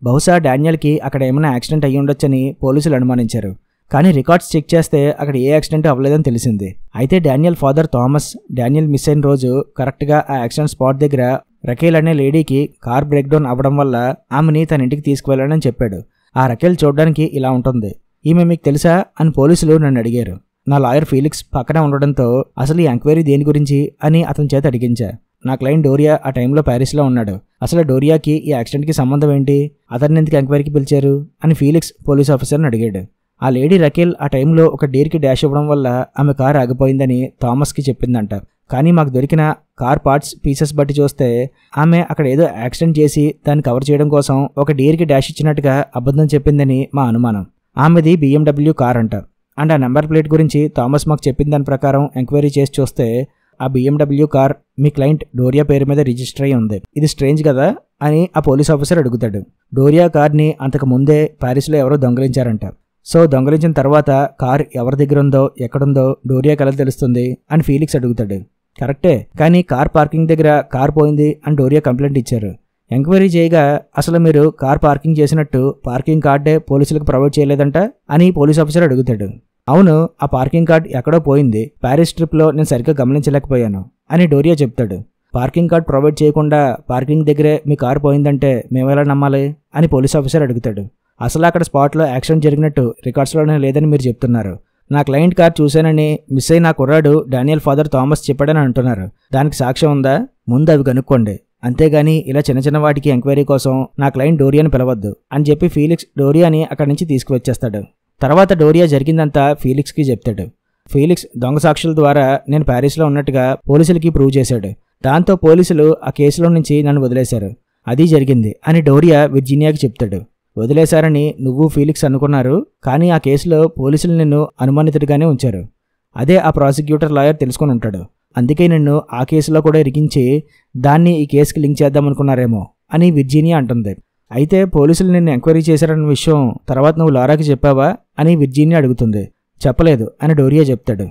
బహుశా డానియల్కి అక్కడ ఏమైనా యాక్సిడెంట్ అయ్యి ఉండొచ్చని పోలీసులు అనుమానించారు. కానీ రికార్డ్స్ చెక్ చేస్తే అక్కడ ఏ యాక్సిడెంట్ అవ్వలేదని తెలిసింది. అయితే Daniel father Thomas Daniel miss అయిన రోజు కరెక్ట్గా ఆ యాక్సిడెంట్ స్పాట్ దగ్గర రకేల్ అనే లేడీకి కార్ బ్రేక్ డౌన్ అవ్వడం వల్ల ఆమెని తన ఇంటికి తీసుకువెళ్ళాడని చెప్పాడు. ఆ రకేల్ చూడడానికి ఇలా ఉంటుంది, ఈమె మీకు తెలుసా అని పోలీసులు నన్ను అడిగారు. నా లాయర్ ఫీలిక్స్ పక్కనే ఉండడంతో అసలు ఈ ఎంక్వైరీ దేని గురించి అని అతని చేత అడిగించా. నా క్లయింట్ డోరియా ఆ టైంలో ప్యారిస్లో ఉన్నాడు, అసలు డోరియాకి ఈ యాక్సిడెంట్కి సంబంధం ఏంటి, అతన్ని ఎందుకు ఎంక్వైరీకి పిలిచారు అని ఫీలిక్స్ పోలీస్ ఆఫీసర్ని అడిగాడు. ఆ లేడీ రకేల్ ఆ టైంలో ఒక డేర్కి డాష్ ఇవ్వడం వల్ల ఆమె కార్ ఆగిపోయిందని థామస్కి చెప్పిందంట. కానీ మాకు దొరికిన కార్ పార్ట్స్ పీసెస్ బట్టి చూస్తే ఆమె అక్కడ ఏదో యాక్సిడెంట్ చేసి దాన్ని కవర్ చేయడం కోసం ఒక డేర్కి డాష్ ఇచ్చినట్టుగా అబద్ధం చెప్పిందని మా అనుమానం. ఆమెది BMW కార్ అంట. అండ్ ఆ నెంబర్ ప్లేట్ గురించి థామస్ మాకు చెప్పిన దాని ప్రకారం ఎంక్వైరీ చేసి చూస్తే ఆ BMW కార్ మీ క్లయింట్ డోరియా పేరు మీద రిజిస్టర్ అయి ఉంది. ఇది స్ట్రేంజ్ కదా అని ఆ పోలీస్ ఆఫీసర్ అడుగుతాడు. డోరియా కార్ని అంతకు ముందే ప్యారిస్లో ఎవరో దొంగలించారంట. సో దొంగలించిన తర్వాత కార్ ఎవరి దగ్గర ఉందో ఎక్కడుందో డోరియాకి ఎలా తెలుస్తుంది అని ఫీలిక్స్ అడుగుతాడు. కరెక్టే, కానీ కార్ పార్కింగ్ దగ్గర కార్ పోయింది అని డోరియా కంప్లైంట్ ఇచ్చారు. ఎంక్వైరీ చేయగా అసలు మీరు కార్ పార్కింగ్ చేసినట్టు పార్కింగ్ కార్డే పోలీసులకు ప్రొవైడ్ చేయలేదంట అని పోలీస్ ఆఫీసర్ అడుగుతాడు. అవును, ఆ పార్కింగ్ కార్డ్ ఎక్కడో పోయింది, ప్యారిస్ ట్రిప్లో నేను సరిగ్గా గమనించలేకపోయాను అని డోరియా చెప్తాడు. పార్కింగ్ కార్డ్ ప్రొవైడ్ చేయకుండా పార్కింగ్ దగ్గరే మీ కార్ పోయిందంటే మేమెలా నమ్మాలి అని పోలీస్ ఆఫీసర్ అడుగుతాడు. అసలు అక్కడ స్పాట్లో యాక్సిడెంట్ జరిగినట్టు రికార్డ్స్లోనే లేదని మీరు చెప్తున్నారు. నా క్లయింట్ కార్ చూశానని మిస్ అయిన నా కుర్రాడు డానియల్ ఫాదర్ థామస్ చెప్పాడని అంటున్నారు. దానికి సాక్ష్యం ఉందా? ముందు అవి కనుక్కోండి, అంతేగాని ఇలా చిన్న చిన్న వాటికి ఎంక్వైరీ కోసం నా క్లయింట్ డోరియాని పిలవద్దు అని చెప్పి ఫీలిక్స్ డోరియాని అక్కడి నుంచి తీసుకువచ్చేస్తాడు. తర్వాత డోరియా జరిగిందంతా ఫీలిక్స్కి చెప్తాడు. ఫీలిక్స్ దొంగ సాక్షుల ద్వారా నేను ప్యారిస్లో ఉన్నట్టుగా పోలీసులకి ప్రూవ్ చేశాడు. దాంతో పోలీసులు ఆ కేసులో నుంచి నన్ను వదిలేశారు. అది జరిగింది అని డోరియా విర్జీనియాకి చెప్తాడు. వదిలేశారని నువ్వు ఫీలిక్స్ అనుకున్నారు, కానీ ఆ కేసులో పోలీసులు నిన్ను అనుమానితుడిగానే ఉంచారు. అదే ఆ ప్రాసిక్యూటర్ లాయర్ తెలుసుకుని ఉంటాడు. అందుకే నిన్ను ఆ కేసులో కూడా ఇరికించి దాన్ని ఈ కేసుకి లింక్ చేద్దామనుకున్నారేమో అని విర్జీనియా అంటుంది. అయితే పోలీసులు నిన్ను ఎంక్వైరీ చేశారన్న విషయం తర్వాత నువ్వు లారాకి చెప్పావా అని విర్జీనియా అడుగుతుంది. చెప్పలేదు అని డోరియా చెప్తాడు.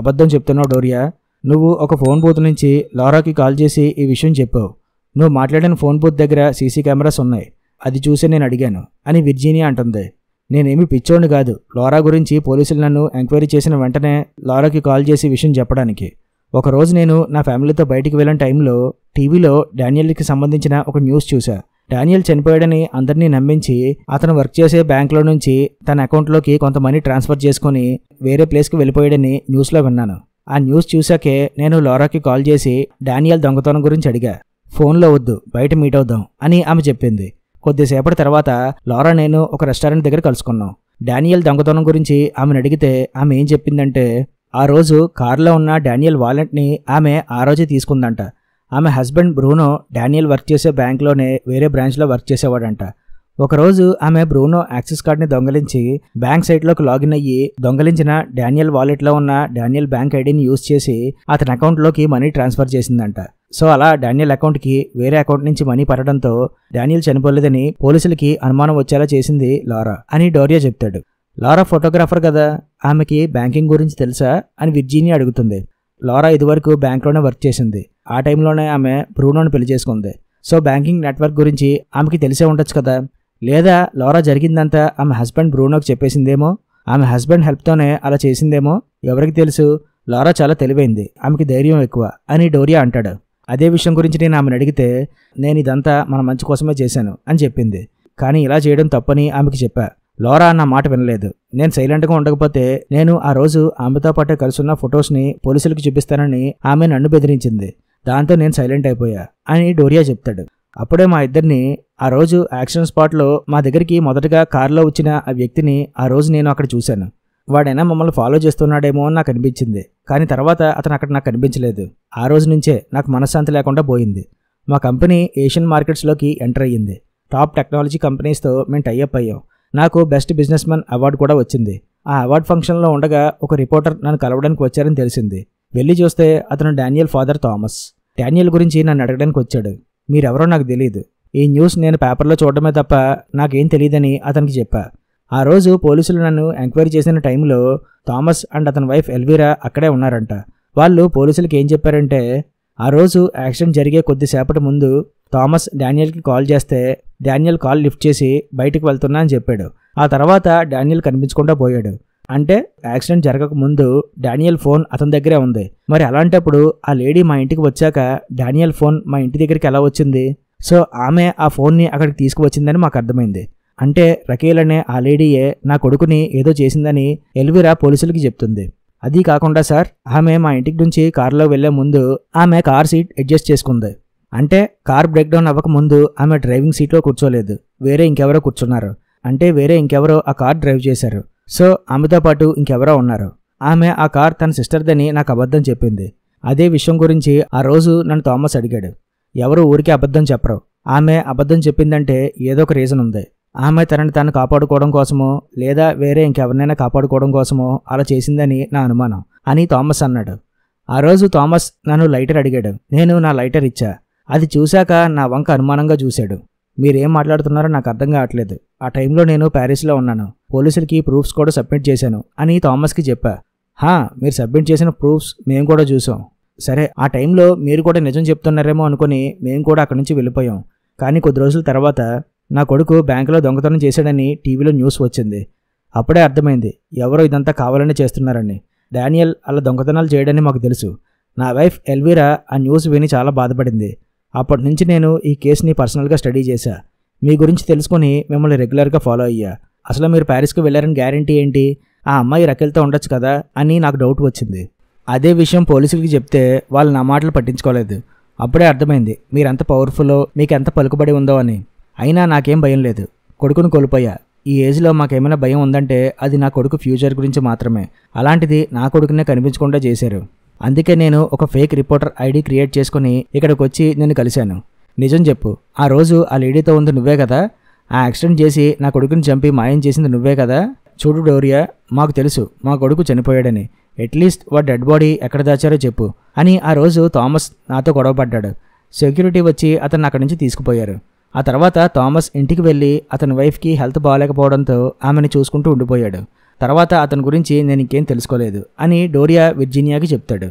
అబద్ధం చెప్తున్నావు డోరియా, నువ్వు ఒక ఫోన్ బూత్ నుంచి లారాకి కాల్ చేసి ఈ విషయం చెప్పావు. నువ్వు మాట్లాడిన ఫోన్ బూత్ దగ్గర సీసీ కెమెరాస్ ఉన్నాయి, అది చూసి నేను అడిగాను అని విర్జీనియా అంటుంది. నేనేమి పిచ్చోడిని కాదు, లారా గురించి పోలీసులు నన్ను ఎంక్వైరీ చేసిన వెంటనే లారాకి కాల్ చేసి విషయం చెప్పడానికి. ఒకరోజు నేను నా ఫ్యామిలీతో బయటికి వెళ్ళిన టైంలో టీవీలో డానియల్కి సంబంధించిన ఒక న్యూస్ చూసా. డానియల్ చనిపోయాడని అందరినీ నమ్మించి అతను వర్క్ చేసే బ్యాంక్లో నుంచి తన అకౌంట్లోకి కొంత మనీ ట్రాన్స్ఫర్ చేసుకుని వేరే ప్లేస్కి వెళ్ళిపోయాడని న్యూస్లో విన్నాను. ఆ న్యూస్ చూశాకే నేను లారాకి కాల్ చేసి డానియల్ దొంగతనం గురించి అడిగా. ఫోన్లో వద్దు, బయట మీట్ అవుదాం అని ఆమె చెప్పింది. కొద్దిసేపటి తర్వాత లారా నేను ఒక రెస్టారెంట్ దగ్గర కలుసుకున్నాం. డానియల్ దొంగతనం గురించి ఆమెను అడిగితే ఆమె ఏం చెప్పిందంటే ఆ రోజు కారులో ఉన్న డానియల్ వాలెట్ని ఆమె ఆ రోజే తీసుకుందంట. ఆమె హస్బెండ్ బ్రూనో డానియల్ వర్క్ చేసే బ్యాంక్లోనే వేరే బ్రాంచ్లో వర్క్ చేసేవాడంట. ఒకరోజు ఆమె బ్రూనో యాక్సిస్ కార్డ్ని దొంగలించి బ్యాంక్ సైట్లోకి లాగిన్ అయ్యి దొంగలించిన డానియల్ వాలెట్లో ఉన్న డానియల్ బ్యాంక్ ఐడిని యూజ్ చేసి అతని అకౌంట్లోకి మనీ ట్రాన్స్ఫర్ చేసిందంట. సో అలా డానియల్ అకౌంట్కి వేరే అకౌంట్ నుంచి మనీ పడడంతో డానియల్ చనిపోలేదని పోలీసులకి అనుమానం వచ్చేలా చేసింది లారా అని డోరియా చెప్తాడు. లారా ఫోటోగ్రాఫర్ కదా, ఆమెకి బ్యాంకింగ్ గురించి తెలుసా అని విర్జీనియా అడుగుతుంది. లారా ఇదివరకు బ్యాంక్లోనే వర్క్ చేసింది. ఆ టైంలోనే ఆమె బ్రూనోని పెళ్లి చేసుకుంది. సో బ్యాంకింగ్ నెట్వర్క్ గురించి ఆమెకి తెలిసే ఉండొచ్చు కదా. లేదా లారా జరిగిందంతా ఆమె హస్బెండ్ బ్రూనోకి చెప్పేసిందేమో, ఆమె హస్బెండ్ హెల్ప్తోనే అలా చేసిందేమో, ఎవరికి తెలుసు. లారా చాలా తెలివైంది, ఆమెకి ధైర్యం ఎక్కువ అని డోరియా అంటాడు. అదే విషయం గురించి నేను ఆమెను అడిగితే నేను ఇదంతా మన మంచి కోసమే చేశాను అని చెప్పింది. కానీ ఇలా చేయడం తప్పని ఆమెకి చెప్పా. లారా నా మాట వినలేదు. నేను సైలెంట్గా ఉండకపోతే నేను ఆ రోజు ఆమెతో పాటే కలుసున్న ఫొటోస్ని పోలీసులకు చూపిస్తానని ఆమె నన్ను బెదిరించింది. దాంతో నేను సైలెంట్ అయిపోయా అని డోరియా చెప్తాడు. అప్పుడే మా ఇద్దరిని ఆ రోజు యాక్షన్ స్పాట్లో మా దగ్గరికి మొదటగా కారులో వచ్చిన ఆ వ్యక్తిని ఆ రోజు నేను అక్కడ చూశాను. వాడైనా మమ్మల్ని ఫాలో చేస్తున్నాడేమో అని నాకు అనిపించింది. కానీ తర్వాత అతను అక్కడ నాకు కనిపించలేదు. ఆ రోజు నుంచే నాకు మనశ్శాంతి లేకుండా పోయింది. మా కంపెనీ ఏషియన్ మార్కెట్స్లోకి ఎంటర్ అయ్యింది. టాప్ టెక్నాలజీ కంపెనీస్తో మేము టైఅప్ అయ్యాం. నాకు బెస్ట్ బిజినెస్ మ్యాన్ అవార్డు కూడా వచ్చింది. ఆ అవార్డు ఫంక్షన్లో ఉండగా ఒక రిపోర్టర్ నన్ను కలవడానికి వచ్చారని తెలిసింది. వెళ్ళి చూస్తే అతను డానియల్ ఫాదర్ థామస్. డానియల్ గురించి నన్ను అడగడానికి వచ్చాడు. మీరెవరో నాకు తెలియదు. ఈ న్యూస్ నేను పేపర్లో చూడడమే తప్ప నాకేం తెలియదని అతనికి చెప్పా. ఆ రోజు పోలీసులు నన్ను ఎంక్వైరీ చేసిన టైంలో థామస్ అండ్ అతని వైఫ్ ఎల్వీరా అక్కడే ఉన్నారంట. వాళ్ళు పోలీసులకి ఏం చెప్పారంటే ఆ రోజు యాక్సిడెంట్ జరిగే కొద్దిసేపటి ముందు థామస్ డానియల్కి కాల్ చేస్తే డానియల్ కాల్ లిఫ్ట్ చేసి బయటికి వెళ్తున్నా అని చెప్పాడు. ఆ తర్వాత డానియల్ కనిపించకుండా పోయాడు. అంటే యాక్సిడెంట్ జరగక ముందు డానియల్ ఫోన్ అతని దగ్గరే ఉంది. మరి అలాంటప్పుడు ఆ లేడీ మా ఇంటికి వచ్చాక డానియల్ ఫోన్ మా ఇంటి దగ్గరికి ఎలా వచ్చింది? సో ఆమె ఆ ఫోన్ని అక్కడికి తీసుకువచ్చిందని మాకు అర్థమైంది. అంటే రకేల్ అనే ఆ లేడీయే నా కొడుకుని ఏదో చేసిందని ఎల్వీరా పోలీసులకి చెప్తుంది. అది కాకుండా సార్, ఆమె మా ఇంటికి నుంచి కారులో వెళ్లే ముందు ఆమె కార్ సీట్ అడ్జస్ట్ చేసుకుంది. అంటే కార్ బ్రేక్ డౌన్ అవ్వక ముందు ఆమె డ్రైవింగ్ సీట్లో కూర్చోలేదు, వేరే ఇంకెవరో కూర్చున్నారు. అంటే వేరే ఇంకెవరో ఆ కార్ డ్రైవ్ చేశారు. సో ఆమెతో పాటు ఇంకెవరో ఉన్నారు. ఆమె ఆ కార్ తన సిస్టర్దని నాకు అబద్ధం చెప్పింది. అదే విషయం గురించి ఆ రోజు నన్ను థామస్ అడిగాడు. ఎవరు ఊరికే అబద్ధం చెప్పరు. ఆమె అబద్ధం చెప్పిందంటే ఏదో ఒక రీజన్ ఉంది. ఆమె తనని తాను కాపాడుకోవడం కోసమో లేదా వేరే ఇంకెవరినైనా కాపాడుకోవడం కోసమో అలా చేసిందని నా అనుమానం అని థామస్ అన్నాడు. ఆ రోజు థామస్ నన్ను లైటర్ అడిగాడు. నేను నా లైటర్ ఇచ్చా. అది చూశాక నా వంక అనుమానంగా చూశాడు. మీరేం మాట్లాడుతున్నారో నాకు అర్థం కావట్లేదు. ఆ టైంలో నేను ప్యారిస్లో ఉన్నాను. పోలీసులకి ప్రూఫ్స్ కూడా సబ్మిట్ చేశాను అని థామస్కి చెప్పా. మీరు సబ్మిట్ చేసిన ప్రూఫ్స్ మేము కూడా చూసాం. సరే, ఆ టైంలో మీరు కూడా నిజం చెప్తున్నారేమో అనుకుని మేము కూడా అక్కడి నుంచి వెళ్ళిపోయాం. కానీ కొద్ది రోజుల తర్వాత నా కొడుకు బ్యాంకులో దొంగతనం చేశాడని టీవీలో న్యూస్ వచ్చింది. అప్పుడే అర్థమైంది ఎవరో ఇదంతా కావాలని చేస్తున్నారని. డానియల్ అలా దొంగతనాలు చేయడని మాకు తెలుసు. నా వైఫ్ ఎల్వీరా ఆ న్యూస్ విని చాలా బాధపడింది. అప్పటి నుంచి నేను ఈ కేసుని పర్సనల్గా స్టడీ చేశా. మీ గురించి తెలుసుకుని మిమ్మల్ని రెగ్యులర్గా ఫాలో అయ్యా. అసలు మీరు ప్యారిస్కి వెళ్ళారని గ్యారంటీ ఏంటి? ఆ అమ్మాయి రకెల్తో ఉండొచ్చు కదా అని నాకు డౌట్ వచ్చింది. అదే విషయం పోలీసులకి చెప్తే వాళ్ళు నా మాటలు పట్టించుకోలేదు. అప్పుడే అర్థమైంది మీరెంత పవర్ఫుల్లో, మీకు ఎంత పలుకుబడి ఉందో అని. అయినా నాకేం భయం లేదు. కొడుకును కోల్పోయా. ఈ ఏజ్లో మాకేమైనా భయం ఉందంటే అది నా కొడుకు ఫ్యూచర్ గురించి మాత్రమే. అలాంటిది నా కొడుకునే కనిపించకుండా చేశారు. అందుకే నేను ఒక ఫేక్ రిపోర్టర్ ఐడి క్రియేట్ చేసుకుని ఇక్కడికి వచ్చి నేను కలిశాను. నిజం చెప్పు, ఆ రోజు ఆ లేడీతో ఉంది నువ్వే కదా? ఆ యాక్సిడెంట్ చేసి నా కొడుకుని చంపి మాయం చేసింది నువ్వే కదా? చూడు డోరియా, మాకు తెలుసు మా కొడుకు చనిపోయాడని. అట్లీస్ట్ వాడు డెడ్ బాడీ ఎక్కడ దాచారో చెప్పు అని ఆ రోజు థామస్ నాతో గొడవపడ్డాడు. సెక్యూరిటీ వచ్చి అతన్ని అక్కడి నుంచి తీసుకుపోయారు. ఆ తర్వాత థామస్ ఇంటికి వెళ్ళి అతని వైఫ్కి హెల్త్ బాగాలేకపోవడంతో ఆమెను చూసుకుంటూ ఉండిపోయాడు. తర్వాత అతని గురించి నేను ఇంకేం తెలుసుకోలేదు అని డోరియా విర్జీనియాకి చెప్తాడు.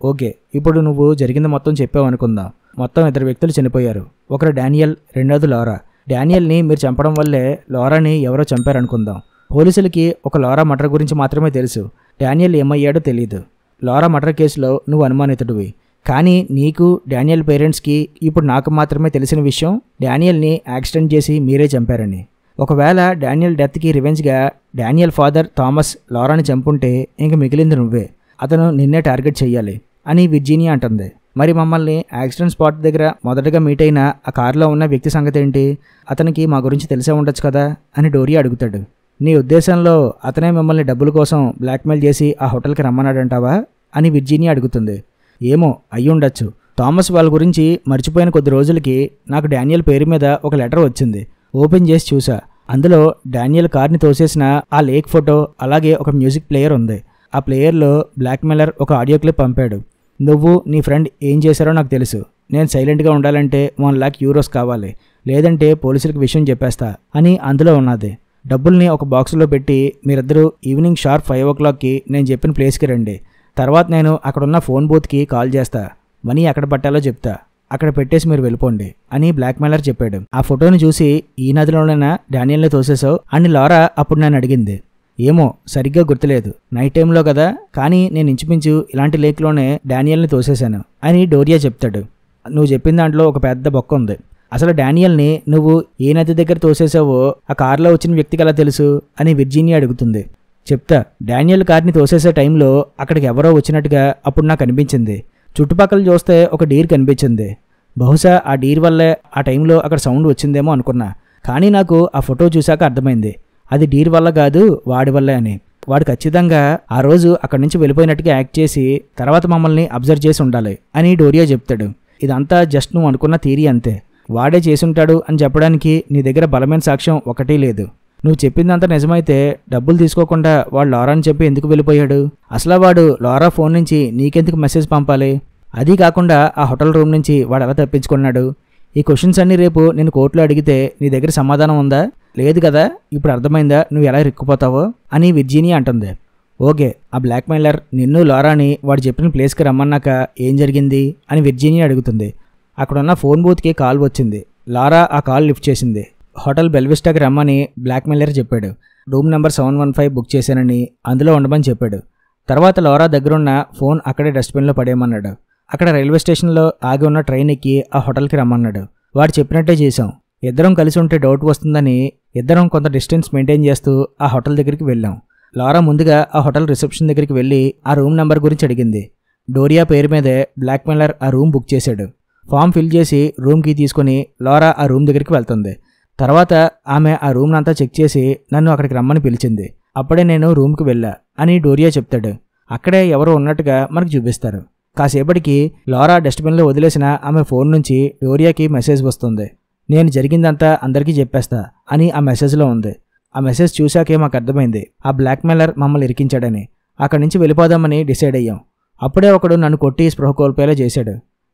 ఓకే, ఇప్పుడు నువ్వు జరిగింది మొత్తం చెప్పావు అనుకుందాం. మొత్తం 2 వ్యక్తులు చనిపోయారు. ఒకరు డానియల్, రెండోది లారా. డానియల్ని మీరు చంపడం వల్లే లారాని ఎవరో చంపారనుకుందాం. పోలీసులకి ఒక లారా మర్డర్ గురించి మాత్రమే తెలుసు. డానియల్ ఏమయ్యాడో తెలియదు. లారా మర్డర్ కేసులో నువ్వు అనుమానితుడివి. కానీ నీకు, డానియల్ పేరెంట్స్కి ఇప్పుడు నాకు మాత్రమే తెలిసిన విషయం డానియల్ని యాక్సిడెంట్ చేసి మీరే చంపారని. ఒకవేళ డానియల్ డెత్కి రివెంజ్గా డానియల్ ఫాదర్ థామస్ లారాని చంపుంటే ఇంక మిగిలింది నువ్వే. అతను నిన్నే టార్గెట్ చెయ్యాలి అని విర్జీనియా అంటుంది. మరి మమ్మల్ని యాక్సిడెంట్ స్పాట్ దగ్గర మొదటగా మీట్ అయిన ఆ కారులో ఉన్న వ్యక్తి సంగతి ఏంటి? అతనికి మా గురించి తెలిసే ఉండొచ్చు కదా అని డోరియా అడుగుతాడు. నీ ఉద్దేశంలో అతనే మిమ్మల్ని డబ్బుల కోసం బ్లాక్మెయిల్ చేసి ఆ హోటల్కి రమ్మన్నాడంటావా అని విర్జీనియా అడుగుతుంది. ఏమో, అయ్యుండొచ్చు. థామస్ వాళ్ళ గురించి మర్చిపోయిన కొద్ది రోజులకి నాకు డానియల్ పేరు మీద ఒక లెటర్ వచ్చింది. ఓపెన్ చేసి చూసా. అందులో డానియల్ కార్ని తోసేసిన ఆ లేక్ ఫోటో, అలాగే ఒక మ్యూజిక్ ప్లేయర్ ఉంది. ఆ ప్లేయర్లో బ్లాక్మెయిలర్ ఒక ఆడియో క్లిప్ పంపాడు. నువ్వు నీ ఫ్రెండ్ ఏం చేశారో నాకు తెలుసు. నేను సైలెంట్గా ఉండాలంటే €1 lakh కావాలి, లేదంటే పోలీసులకు విషయం చెప్పేస్తా అని అందులో ఉన్నది. డబ్బుల్ని ఒక బాక్సులో పెట్టి మీరిద్దరూ ఈవినింగ్ షార్ప్ 5 o'clockకి నేను చెప్పిన ప్లేస్కి రండి. తర్వాత నేను అక్కడున్న ఫోన్ బూత్కి కాల్ చేస్తా. మనీ ఎక్కడ పట్టాలో చెప్తా. అక్కడ పెట్టేసి మీరు వెళ్ళిపోండి అని బ్లాక్మెయిలర్ చెప్పాడు. ఆ ఫోటోని చూసి ఈ నదిలోనైనా డానియల్ని తోసేసావు అని లారా అప్పుడు నన్ను అడిగింది. ఏమో సరిగ్గా గుర్తులేదు, నైట్ టైంలో కదా, కానీ నేను ఇంచుమించు ఇలాంటి లేక్లోనే డానియల్ని తోసేశాను అని డోరియా చెప్తాడు. నువ్వు చెప్పిన దాంట్లో ఒక పెద్ద బొక్క ఉంది. అసలు డానియల్ని నువ్వు ఏ నది దగ్గర తోసేసావో ఆ కారులో వచ్చిన వ్యక్తికి ఎలా తెలుసు అని విర్జీనియా అడుగుతుంది. చెప్తా. డానియల్ కార్ని తోసేసే టైంలో అక్కడికి ఎవరో వచ్చినట్టుగా అప్పుడు నాకు అనిపించింది. చుట్టుపక్కల చూస్తే ఒక డీర్ కనిపించింది. బహుశా ఆ డీర్ వల్లే ఆ టైంలో అక్కడ సౌండ్ వచ్చిందేమో అనుకున్నా. కానీ నాకు ఆ ఫోటో చూశాక అర్థమైంది అది డీర్ వల్ల కాదు, వాడి వల్లే అని. వాడు ఖచ్చితంగా ఆ రోజు అక్కడి నుంచి వెళ్ళిపోయినట్టుగా యాక్ట్ చేసి తర్వాత మమ్మల్ని అబ్జర్వ్ చేసి ఉండాలి అని డోరియా చెప్తాడు. ఇదంతా జస్ట్ నువ్వు అనుకున్న థియరీ అంతే. వాడే చేసుంటాడు అని చెప్పడానికి నీ దగ్గర బలమైన సాక్ష్యం ఒకటి లేదు. నువ్వు చెప్పిందంతా నిజమైతే డబ్బులు తీసుకోకుండా వాడు లారాని చెప్పి ఎందుకు వెళ్ళిపోయాడు? అసలు వాడు లారా ఫోన్ నుంచి నీకెందుకు మెసేజ్ పంపాలి? అది కాకుండా ఆ హోటల్ రూమ్ నుంచి వాడు ఎలా తప్పించుకున్నాడు? ఈ క్వశ్చన్స్ అన్నీ రేపు నేను కోర్టులో అడిగితే నీ దగ్గర సమాధానం ఉందా? లేదు కదా. ఇప్పుడు అర్థమైందా నువ్వు ఎలా ఇరుక్కుపోతావో అని విర్జీనియా అంటుంది. ఓకే, ఆ బ్లాక్మెయిలర్ నిన్ను లారాని వాడు చెప్పిన ప్లేస్కి రమ్మన్నాక ఏం జరిగింది అని విర్జీనియా అడుగుతుంది. అక్కడున్న ఫోన్ బూత్కి కాల్ వచ్చింది. లారా ఆ కాల్ లిఫ్ట్ చేసింది. హోటల్ బెల్విస్టాకి రమ్మని బ్లాక్మెయిలర్ చెప్పాడు. రూమ్ నెంబర్ 715 బుక్ చేశానని, అందులో ఉండమని చెప్పాడు. తర్వాత లారా దగ్గరున్న ఫోన్ అక్కడే డస్ట్బిన్లో పడేయమన్నాడు. అక్కడ రైల్వే స్టేషన్లో ఆగి ఉన్న ట్రైన్ ఎక్కి ఆ హోటల్కి రమ్మన్నాడు. వాడు చెప్పినట్టే చేశాం. ఇద్దరం కలిసి ఉంటే డౌట్ వస్తుందని ఇద్దరం కొంత డిస్టెన్స్ మెయింటైన్ చేస్తూ ఆ హోటల్ దగ్గరికి వెళ్ళాం. లారా ముందుగా ఆ హోటల్ రిసెప్షన్ దగ్గరికి వెళ్ళి ఆ రూమ్ నెంబర్ గురించి అడిగింది. డోరియా పేరు మీదే బ్లాక్మెయిలర్ ఆ రూమ్ బుక్ చేశాడు. ఫామ్ ఫిల్ చేసి రూమ్కి తీసుకుని లారా ఆ రూమ్ దగ్గరికి వెళ్తుంది. తర్వాత ఆమె ఆ రూమ్ అంతా చెక్ చేసి నన్ను అక్కడికి రమ్మని పిలిచింది. అప్పుడే నేను రూమ్కి వెళ్ళా అని డోరియా చెప్తాడు. అక్కడే ఎవరో ఉన్నట్టుగా మనకు చూపిస్తారు. కాసేపటికి లారా డస్ట్బిన్లో వదిలేసిన ఆమె ఫోన్ నుంచి డోరియాకి మెసేజ్ వస్తుంది. నేను జరిగిందంతా అందరికీ చెప్పేస్తా అని ఆ మెసేజ్లో ఉంది. ఆ మెసేజ్ చూశాకే మాకు అర్థమైంది ఆ బ్లాక్మెయిలర్ మమ్మల్ని ఇరికించాడని. అక్కడి నుంచి వెళ్ళిపోదామని డిసైడ్ అయ్యాం. అప్పుడే ఒకడు నన్ను కొట్టి స్పృహ కోల్పోయేలా చేశాడు.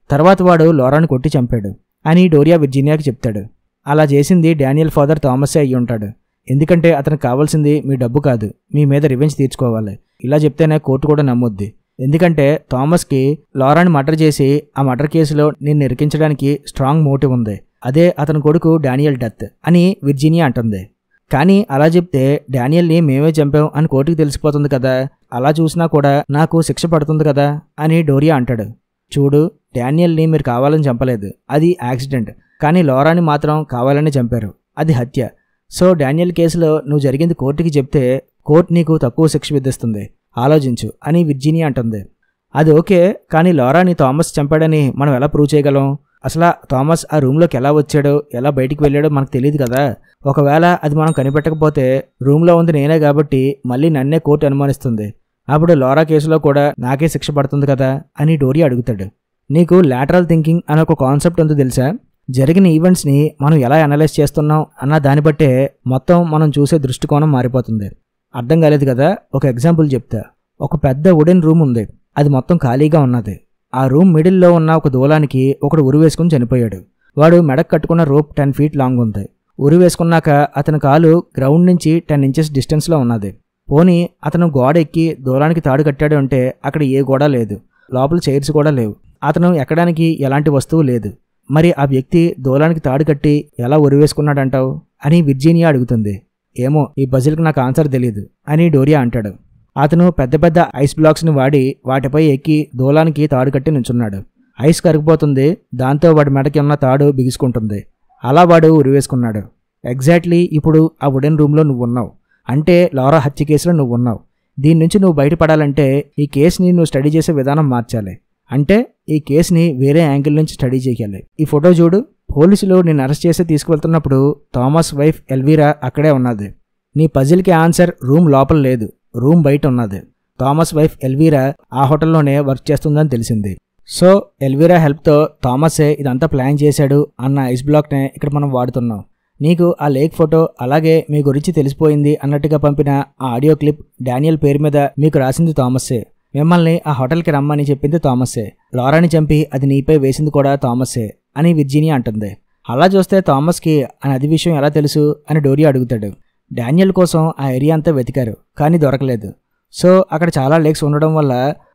తర్వాత వాడు లారాని కొట్టి చంపాడు అని డోరియా విర్జీనియాకి చెప్తాడు. అలా చేసింది డానియల్ ఫాదర్ థామసే అయ్యి ఉంటాడు. ఎందుకంటే అతనికి కావాల్సింది మీ డబ్బు కాదు, మీ మీద రివెంజ్ తీర్చుకోవాలి. ఇలా చెప్తేనే కోర్టు కూడా నమ్ముద్ది. ఎందుకంటే థామస్కి లారాని మర్డర్ చేసి ఆ మర్డర్ కేసులో నిన్ను ఇరికించడానికి స్ట్రాంగ్ మోటివ్ ఉంది. అదే అతని కొడుకు డానియల్ డెత్ అని విర్జీనియా అంటుంది. కానీ అలా చెప్తే డానియల్ని మేమే చంపాం అని కోర్టుకి తెలిసిపోతుంది కదా, అలా చూసినా కూడా నాకు శిక్ష పడుతుంది కదా అని డోరియా అంటాడు. చూడు, డానియల్ని మీరు కావాలని చంపలేదు, అది యాక్సిడెంట్. కానీ లారాని మాత్రం కావాలని చంపారు, అది హత్య. సో డానియల్ కేసులో నువ్వు జరిగింది కోర్టుకి చెప్తే కోర్టు నీకు తక్కువ శిక్ష విధిస్తుంది, ఆలోచించు అని విర్జీనియా అంటుంది. అది ఓకే, కానీ లారాని థామస్ చంపాడని మనం ఎలా ప్రూవ్ చేయగలం? అసలు థామస్ ఆ రూమ్లోకి ఎలా వచ్చాడో ఎలా బయటికి వెళ్ళాడో మనకు తెలియదు కదా. ఒకవేళ అది మనం కనిపెట్టకపోతే రూమ్లో ఉంది నేనే కాబట్టి మళ్ళీ నన్నే కోర్టు అనుమానిస్తుంది. అప్పుడు లారా కేసులో కూడా నాకే శిక్ష పడుతుంది కదా అని డోరియా అడుగుతాడు. నీకు లాటరల్ థింకింగ్ అనే ఒక కాన్సెప్ట్ ఉందో తెలుసా? జరిగిన ఈవెంట్స్ని మనం ఎలా అనలైజ్ చేస్తున్నాం అన్న దాన్ని బట్టే మొత్తం మనం చూసే దృష్టికోణం మారిపోతుంది. అర్థం కాలేదు కదా? ఒక ఎగ్జాంపుల్ చెప్తా. ఒక పెద్ద వుడెన్ రూమ్ ఉంది, అది మొత్తం ఖాళీగా ఉన్నది. ఆ రూమ్ మిడిల్లో ఉన్న ఒక దూలానికి ఒకడు ఉరి వేసుకుని చనిపోయాడు. వాడు మెడకు కట్టుకున్న రోప్ 10 feet లాంగ్ ఉంది. ఉరి వేసుకున్నాక అతని కాలు గ్రౌండ్ నుంచి 10 inches డిస్టెన్స్లో ఉన్నది. పోనీ అతను గోడ ఎక్కి దూలానికి తాడు కట్టాడు అంటే అక్కడ ఏ గోడ లేదు, లోపల చైర్స్ కూడా లేవు, అతను ఎక్కడానికి ఎలాంటి వస్తువు లేదు. మరి ఆ వ్యక్తి దూలానికి తాడు కట్టి ఎలా ఉరి వేసుకున్నాడంటావు అని విర్జీనియా అడుగుతుంది. ఏమో, ఈ పజిల్కి నాకు ఆన్సర్ తెలియదు అని డోరియా అంటాడు. అతను పెద్ద పెద్ద ఐస్ బ్లాక్స్ని వాడి వాటిపై ఎక్కి దూలానికి తాడు కట్టి నుంచున్నాడు. ఐస్ కరిగిపోతుంది, దాంతో వాడి మెడకి ఉన్న తాడు బిగుసుకుంటుంది. అలా వాడు ఉరివేసుకున్నాడు. ఎగ్జాక్ట్లీ ఇప్పుడు ఆ వుడెన్ రూమ్లో నువ్వు ఉన్నావు, అంటే లారా హత్య కేసులో నువ్వు ఉన్నావు. దీని నుంచి నువ్వు బయటపడాలంటే ఈ కేసుని నువ్వు స్టడీ చేసే విధానం మార్చాలి. అంటే ఈ కేసుని వేరే యాంగిల్ నుంచి స్టడీ చేయాలి. ఈ ఫోటో చూడు, పోలీసులు నిన్ను అరెస్ట్ చేసి తీసుకువెళ్తున్నప్పుడు థామస్ వైఫ్ ఎల్వీరా అక్కడే ఉన్నది. నీ పజిల్కి ఆన్సర్ రూమ్ లోపల లేదు, రూమ్ బయట ఉన్నది. థామస్ వైఫ్ ఎల్వీరా ఆ హోటల్లోనే వర్క్ చేస్తుందని తెలిసింది. సో ఎల్వీరా హెల్ప్తో థామసే ఇదంతా ప్లాన్ చేశాడు అన్న ఐస్ బ్లాక్నే ఇక్కడ మనం వాడుతున్నాం. నీకు ఆ లేక్ ఫోటో అలాగే మీ గురించి తెలిసిపోయింది అన్నట్టుగా పంపిన ఆ ఆడియో క్లిప్ డానియల్ పేరు మీద మీకు రాసింది థామస్సే. మిమ్మల్ని ఆ హోటల్కి రమ్మని చెప్పింది థామస్సే. లారాని చంపి అది నీపై వేసింది కూడా థామస్సే అని విర్జీనియా అంటుంది. అలా చూస్తే థామస్కి ఆ నది విషయం ఎలా తెలుసు అని డోరియా అడుగుతాడు. డానియల్ కోసం ఆ ఏరియా అంతా వెతికారు, కానీ దొరకలేదు. సో అక్కడ చాలా లేక్స్ ఉండడం వల్ల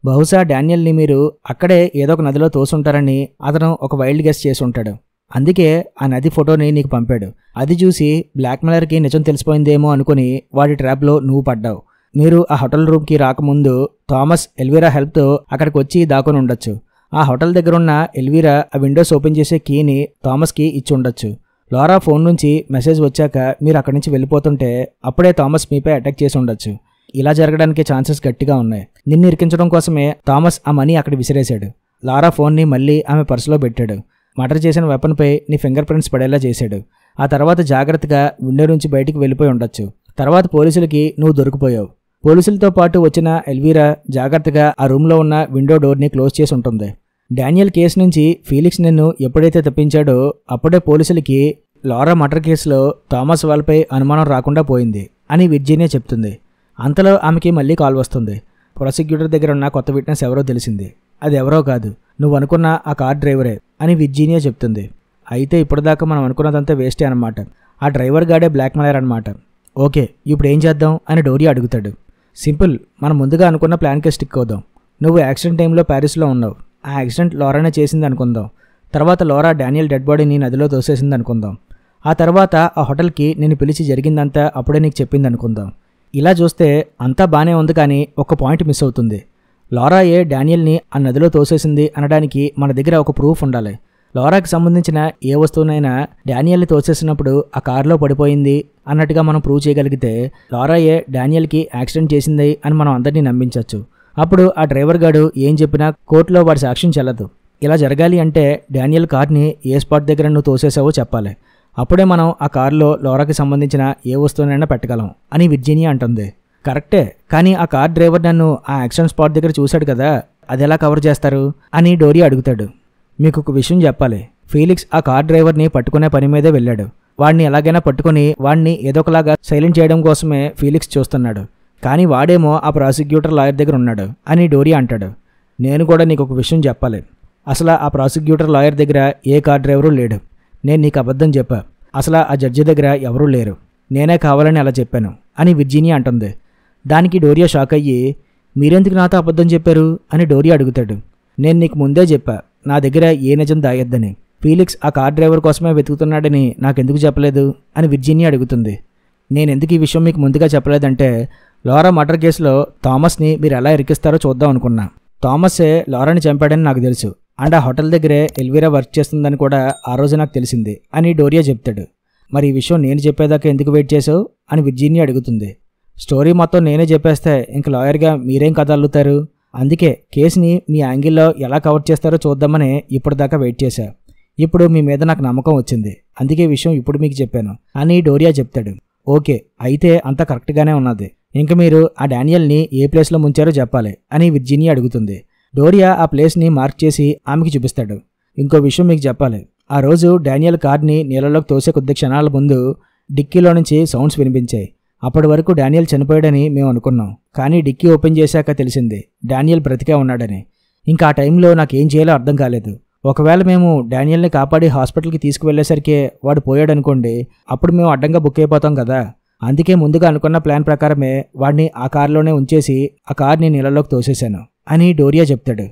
బహుశా డానియల్ని మీరు అక్కడే ఏదో ఒక నదిలో తోసుంటారని అతను ఒక వైల్డ్ గెస్ చేసి ఉంటాడు. అందుకే ఆ నది ఫోటోని నీకు పంపాడు. అది చూసి బ్లాక్మెయిలర్కి నిజం తెలిసిపోయిందేమో అనుకుని వాడి ట్రాప్లో నువ్వు పడ్డావు. మీరు ఆ హోటల్ రూమ్కి రాకముందు థామస్ ఎల్వీరా హెల్ప్తో అక్కడికి వచ్చి దాక్కుని ఉండొచ్చు. ఆ హోటల్ దగ్గర ఉన్న ఎల్వీరా ఆ విండోస్ ఓపెన్ చేసే కీని థామస్కి ఇచ్చి ఉండొచ్చు. లారా ఫోన్ నుంచి మెసేజ్ వచ్చాక మీరు అక్కడి నుంచి వెళ్ళిపోతుంటే అప్పుడే థామస్ మీపై అటాక్ చేసి ఉండొచ్చు. ఇలా జరగడానికి ఛాన్సెస్ గట్టిగా ఉన్నాయి. నిన్ను ఇరికించడం కోసమే థామస్ ఆ మనీ అక్కడ విసిరేశాడు. లారా ఫోన్ని మళ్ళీ ఆమె పర్సులో పెట్టాడు. మర్డర్ చేసిన వెపన్పై నీ ఫింగర్ ప్రింట్స్ పడేలా చేశాడు. ఆ తర్వాత జాగ్రత్తగా విండో నుంచి బయటికి వెళ్ళిపోయి ఉండొచ్చు. తర్వాత పోలీసులకి నువ్వు దొరికిపోయావు. పోలీసులతో పాటు వచ్చిన ఎల్వీరా జాగ్రత్తగా ఆ రూమ్లో ఉన్న విండో డోర్ని క్లోజ్ చేసి ఉంటుంది. డానియల్ కేసు నుంచి ఫీలిక్స్ నిన్ను ఎప్పుడైతే తప్పించాడో అప్పుడే పోలీసులకి లారా మర్డర్ కేసులో థామస్ వాళ్ళపై అనుమానం రాకుండా పోయింది అని విర్జీనియా చెప్తుంది. అంతలో ఆమెకి మళ్ళీ కాల్ వస్తుంది. ప్రాసిక్యూటర్ దగ్గర ఉన్న కొత్త విట్నెస్ ఎవరో తెలిసింది. అది ఎవరో కాదు, నువ్వు అనుకున్న ఆ కార్ డ్రైవరే అని విర్జీనియా చెప్తుంది. అయితే ఇప్పటిదాకా మనం అనుకున్నదంతా వేస్టే అనమాట. ఆ డ్రైవర్ గాడే బ్లాక్మెయిలర్ అనమాట. ఓకే, ఇప్పుడు ఏం చేద్దాం అని డోరియా అడుగుతాడు. సింపుల్, మనం ముందుగా అనుకున్న ప్లాన్కే స్టిక్ అవుదాం. నువ్వు యాక్సిడెంట్ టైంలో ప్యారిస్లో ఉన్నావు. ఆ యాక్సిడెంట్ లారానే చేసింది అనుకుందాం. తర్వాత లారా డానియల్ డెడ్ బాడీని నదిలో తోసేసింది అనుకుందాం. ఆ తర్వాత ఆ హోటల్కి నేను పిలిచి జరిగిందంతా అప్పుడే నీకు చెప్పింది అనుకుందాం. ఇలా చూస్తే అంతా బానే ఉంది, కానీ ఒక పాయింట్ మిస్ అవుతుంది. లారాయే డానియల్ని ఆ నదిలో తోసేసింది అనడానికి మన దగ్గర ఒక ప్రూఫ్ ఉండాలి. లారాకి సంబంధించిన ఏ వస్తువునైనా డానియల్ని తోసేసినప్పుడు ఆ కారులో పడిపోయింది అన్నట్టుగా మనం ప్రూవ్ చేయగలిగితే లారాయే డానియల్కి యాక్సిడెంట్ చేసింది అని మనం అందరినీ నమ్మించవచ్చు. అప్పుడు ఆ డ్రైవర్ గాడు ఏం చెప్పినా కోర్టులో వాడి సాక్ష్యం చెల్లదు. ఇలా జరగాలి అంటే డానియల్ కార్ని ఏ స్పాట్ దగ్గర నువ్వు తోసేసావో చెప్పాలి. అప్పుడే మనం ఆ కారులో లారాకి సంబంధించిన ఏ వస్తువునైనా పెట్టగలం అని విర్జీనియా అంటుంది. కరెక్టే, కానీ ఆ కార్ డ్రైవర్ నన్ను ఆ యాక్సిడెంట్ స్పాట్ దగ్గర చూశాడు కదా, అది ఎలా కవర్ చేస్తారు అని డోరియా అడుగుతాడు. మీకు ఒక విషయం చెప్పాలి. ఫీలిక్స్ ఆ కార్ డ్రైవర్ని పట్టుకునే పని మీదే వెళ్ళాడు. వాడిని ఎలాగైనా పట్టుకుని వాడిని ఏదోకలాగా సైలెంట్ చేయడం కోసమే ఫీలిక్స్ చూస్తున్నాడు. కానీ వాడేమో ఆ ప్రాసిక్యూటర్ లాయర్ దగ్గర ఉన్నాడు అని డోరియా అంటాడు. నేను కూడా నీకు ఒక విషయం చెప్పాలి. అసలు ఆ ప్రాసిక్యూటర్ లాయర్ దగ్గర ఏ కార్ డ్రైవరు లేడు. నేను నీకు అబద్ధం చెప్పా. అసలు ఆ జడ్జి దగ్గర ఎవరూ లేరు. నేనే కావాలని అలా చెప్పాను అని విర్జీనియా అంటుంది. దానికి డోరియా షాక్ అయ్యి, మీరెందుకు నాతో అబద్ధం చెప్పారు అని డోరియా అడుగుతాడు. నేను నీకు ముందే చెప్పా, నా దగ్గర ఏ నిజం దాయొద్దని. ఫీలిక్స్ ఆ కార్ డ్రైవర్ కోసమే వెతుకుతున్నాడని నాకెందుకు చెప్పలేదు అని విర్జీనియా అడుగుతుంది. నేనెందుకు ఈ విషయం మీకు ముందుగా చెప్పలేదంటే, లారా మర్డర్ కేసులో థామస్ని మీరు ఎలా ఇరికిస్తారో చూద్దాం అనుకున్నా. థామసే లారాని చంపాడని నాకు తెలుసు. అండ్ ఆ హోటల్ దగ్గరే ఎల్వీరా వర్క్ చేస్తుందని కూడా ఆ రోజు నాకు తెలిసింది అని డోరియా చెప్తాడు. మరి ఈ విషయం నేను చెప్పేదాకా ఎందుకు వెయిట్ చేసావు అని విర్జీనియా అడుగుతుంది. స్టోరీ మొత్తం నేనే చెప్పేస్తే ఇంక లాయర్గా మీరేం కథ అల్లుతారు? అందుకే కేసుని మీ యాంగిల్లో ఎలా కవర్ చేస్తారో చూద్దామని ఇప్పటిదాకా వెయిట్ చేశా. ఇప్పుడు మీ మీద నాకు నమ్మకం వచ్చింది, అందుకే విషయం ఇప్పుడు మీకు చెప్పాను అని డోరియా చెప్తాడు. ఓకే, అయితే అంతా కరెక్ట్గానే ఉన్నది. ఇంక మీరు ఆ డానియల్ని ఏ ప్లేస్లో ముంచారో చెప్పాలి అని విర్జీనియా అడుగుతుంది. డోరియా ఆ ప్లేస్ని మార్క్ చేసి ఆమెకి చూపిస్తాడు. ఇంకో విషయం మీకు చెప్పాలి. ఆ రోజు డానియల్ కార్ని నీళ్ళలోకి తోసే కొద్ది క్షణాల ముందు డిక్కీలో నుంచి సౌండ్స్ వినిపించాయి. అప్పటి వరకు డానియల్ చనిపోయాడని మేము అనుకున్నాం, కానీ డిక్కీ ఓపెన్ చేశాక తెలిసింది డానియల్ బ్రతికే ఉన్నాడని. ఇంకా ఆ టైంలో నాకేం చేయాలో అర్థం కాలేదు. ఒకవేళ మేము డానియల్ని కాపాడి హాస్పిటల్కి తీసుకువెళ్లేసరికే వాడు పోయాడనుకోండి, అప్పుడు మేము అడ్డంగా బుక్ అయిపోతాం కదా. అందుకే ముందుగా అనుకున్న ప్లాన్ ప్రకారమే వాడిని ఆ కారులోనే ఉంచేసి ఆ కార్ని నీళ్ళలోకి తోసేశాను అని డోరియా చెప్తాడు.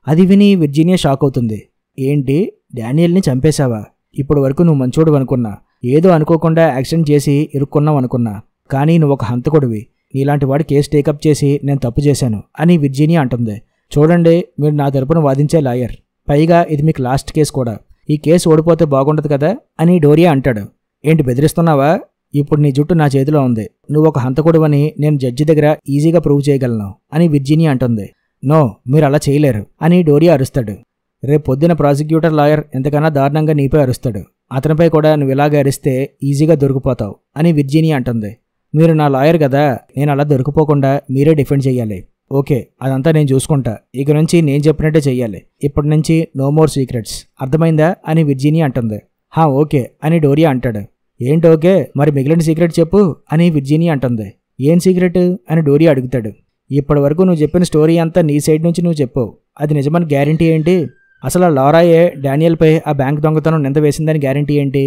అది విని విర్జీనియా షాక్ అవుతుంది. ఏంటి, డానియల్ని చంపేశావా? ఇప్పుడు వరకు నువ్వు మంచోడు అనుకున్నా, ఏదో అనుకోకుండా యాక్సిడెంట్ చేసి ఇరుక్కున్నావు అనుకున్నా, కానీ నువ్వు ఒక హంతకుడివి. నీలాంటి వాడి కేసు టేకప్ చేసి నేను తప్పు చేశాను అని విర్జీనియా అంటుంది. చూడండి, మీరు నా తరపున వాదించే లాయర్, పైగా ఇది మీకు లాస్ట్ కేసు కూడా. ఈ కేసు ఓడిపోతే బాగుండదు కదా అని డోరియా అంటాడు. ఏంటి బెదిరిస్తున్నావా? ఇప్పుడు నీ జుట్టు నా చేతిలో ఉంది. నువ్వు ఒక హంతకుడివని నేను జడ్జి దగ్గర ఈజీగా ప్రూవ్ చేయగలను అని విర్జీనియా అంటుంది. నో, మీరు అలా చేయలేరు అని డోరియా అరుస్తాడు. రేపు పొద్దున ప్రాసిక్యూటర్ లాయర్ ఎంతకన్నా దారుణంగా నీపై అరుస్తాడు. అతనిపై కూడా నువ్వు ఇలాగే అరిస్తే ఈజీగా దొరికిపోతావు అని విర్జీనియా అంటుంది. మీరు నా లాయర్ కదా, నేను అలా దొరికిపోకుండా మీరే డిఫెండ్ చెయ్యాలి. ఓకే, అదంతా నేను చూసుకుంటా. ఇక నుంచి నేను చెప్పినట్టే చెయ్యాలి. ఇప్పటి నుంచి నో మోర్ సీక్రెట్స్, అర్థమైందా అని విర్జీనియా అంటుంది. హా ఓకే అని డోరియా అంటాడు. ఏంటి ఓకే, మరి మిగిలిన సీక్రెట్ చెప్పు అని విర్జీనియా అంటుంది. ఏం సీక్రెట్ అని డోరియా అడుగుతాడు. ఇప్పటి వరకు నువ్వు చెప్పిన స్టోరీ అంతా నీ సైడ్ నుంచి నువ్వు చెప్పు. అది నిజమని గ్యారంటీ ఏంటి? అసలు లారాయే డానియల్పై ఆ బ్యాంక్ దొంగతనం నింద వేసిందని గ్యారంటీ ఏంటి?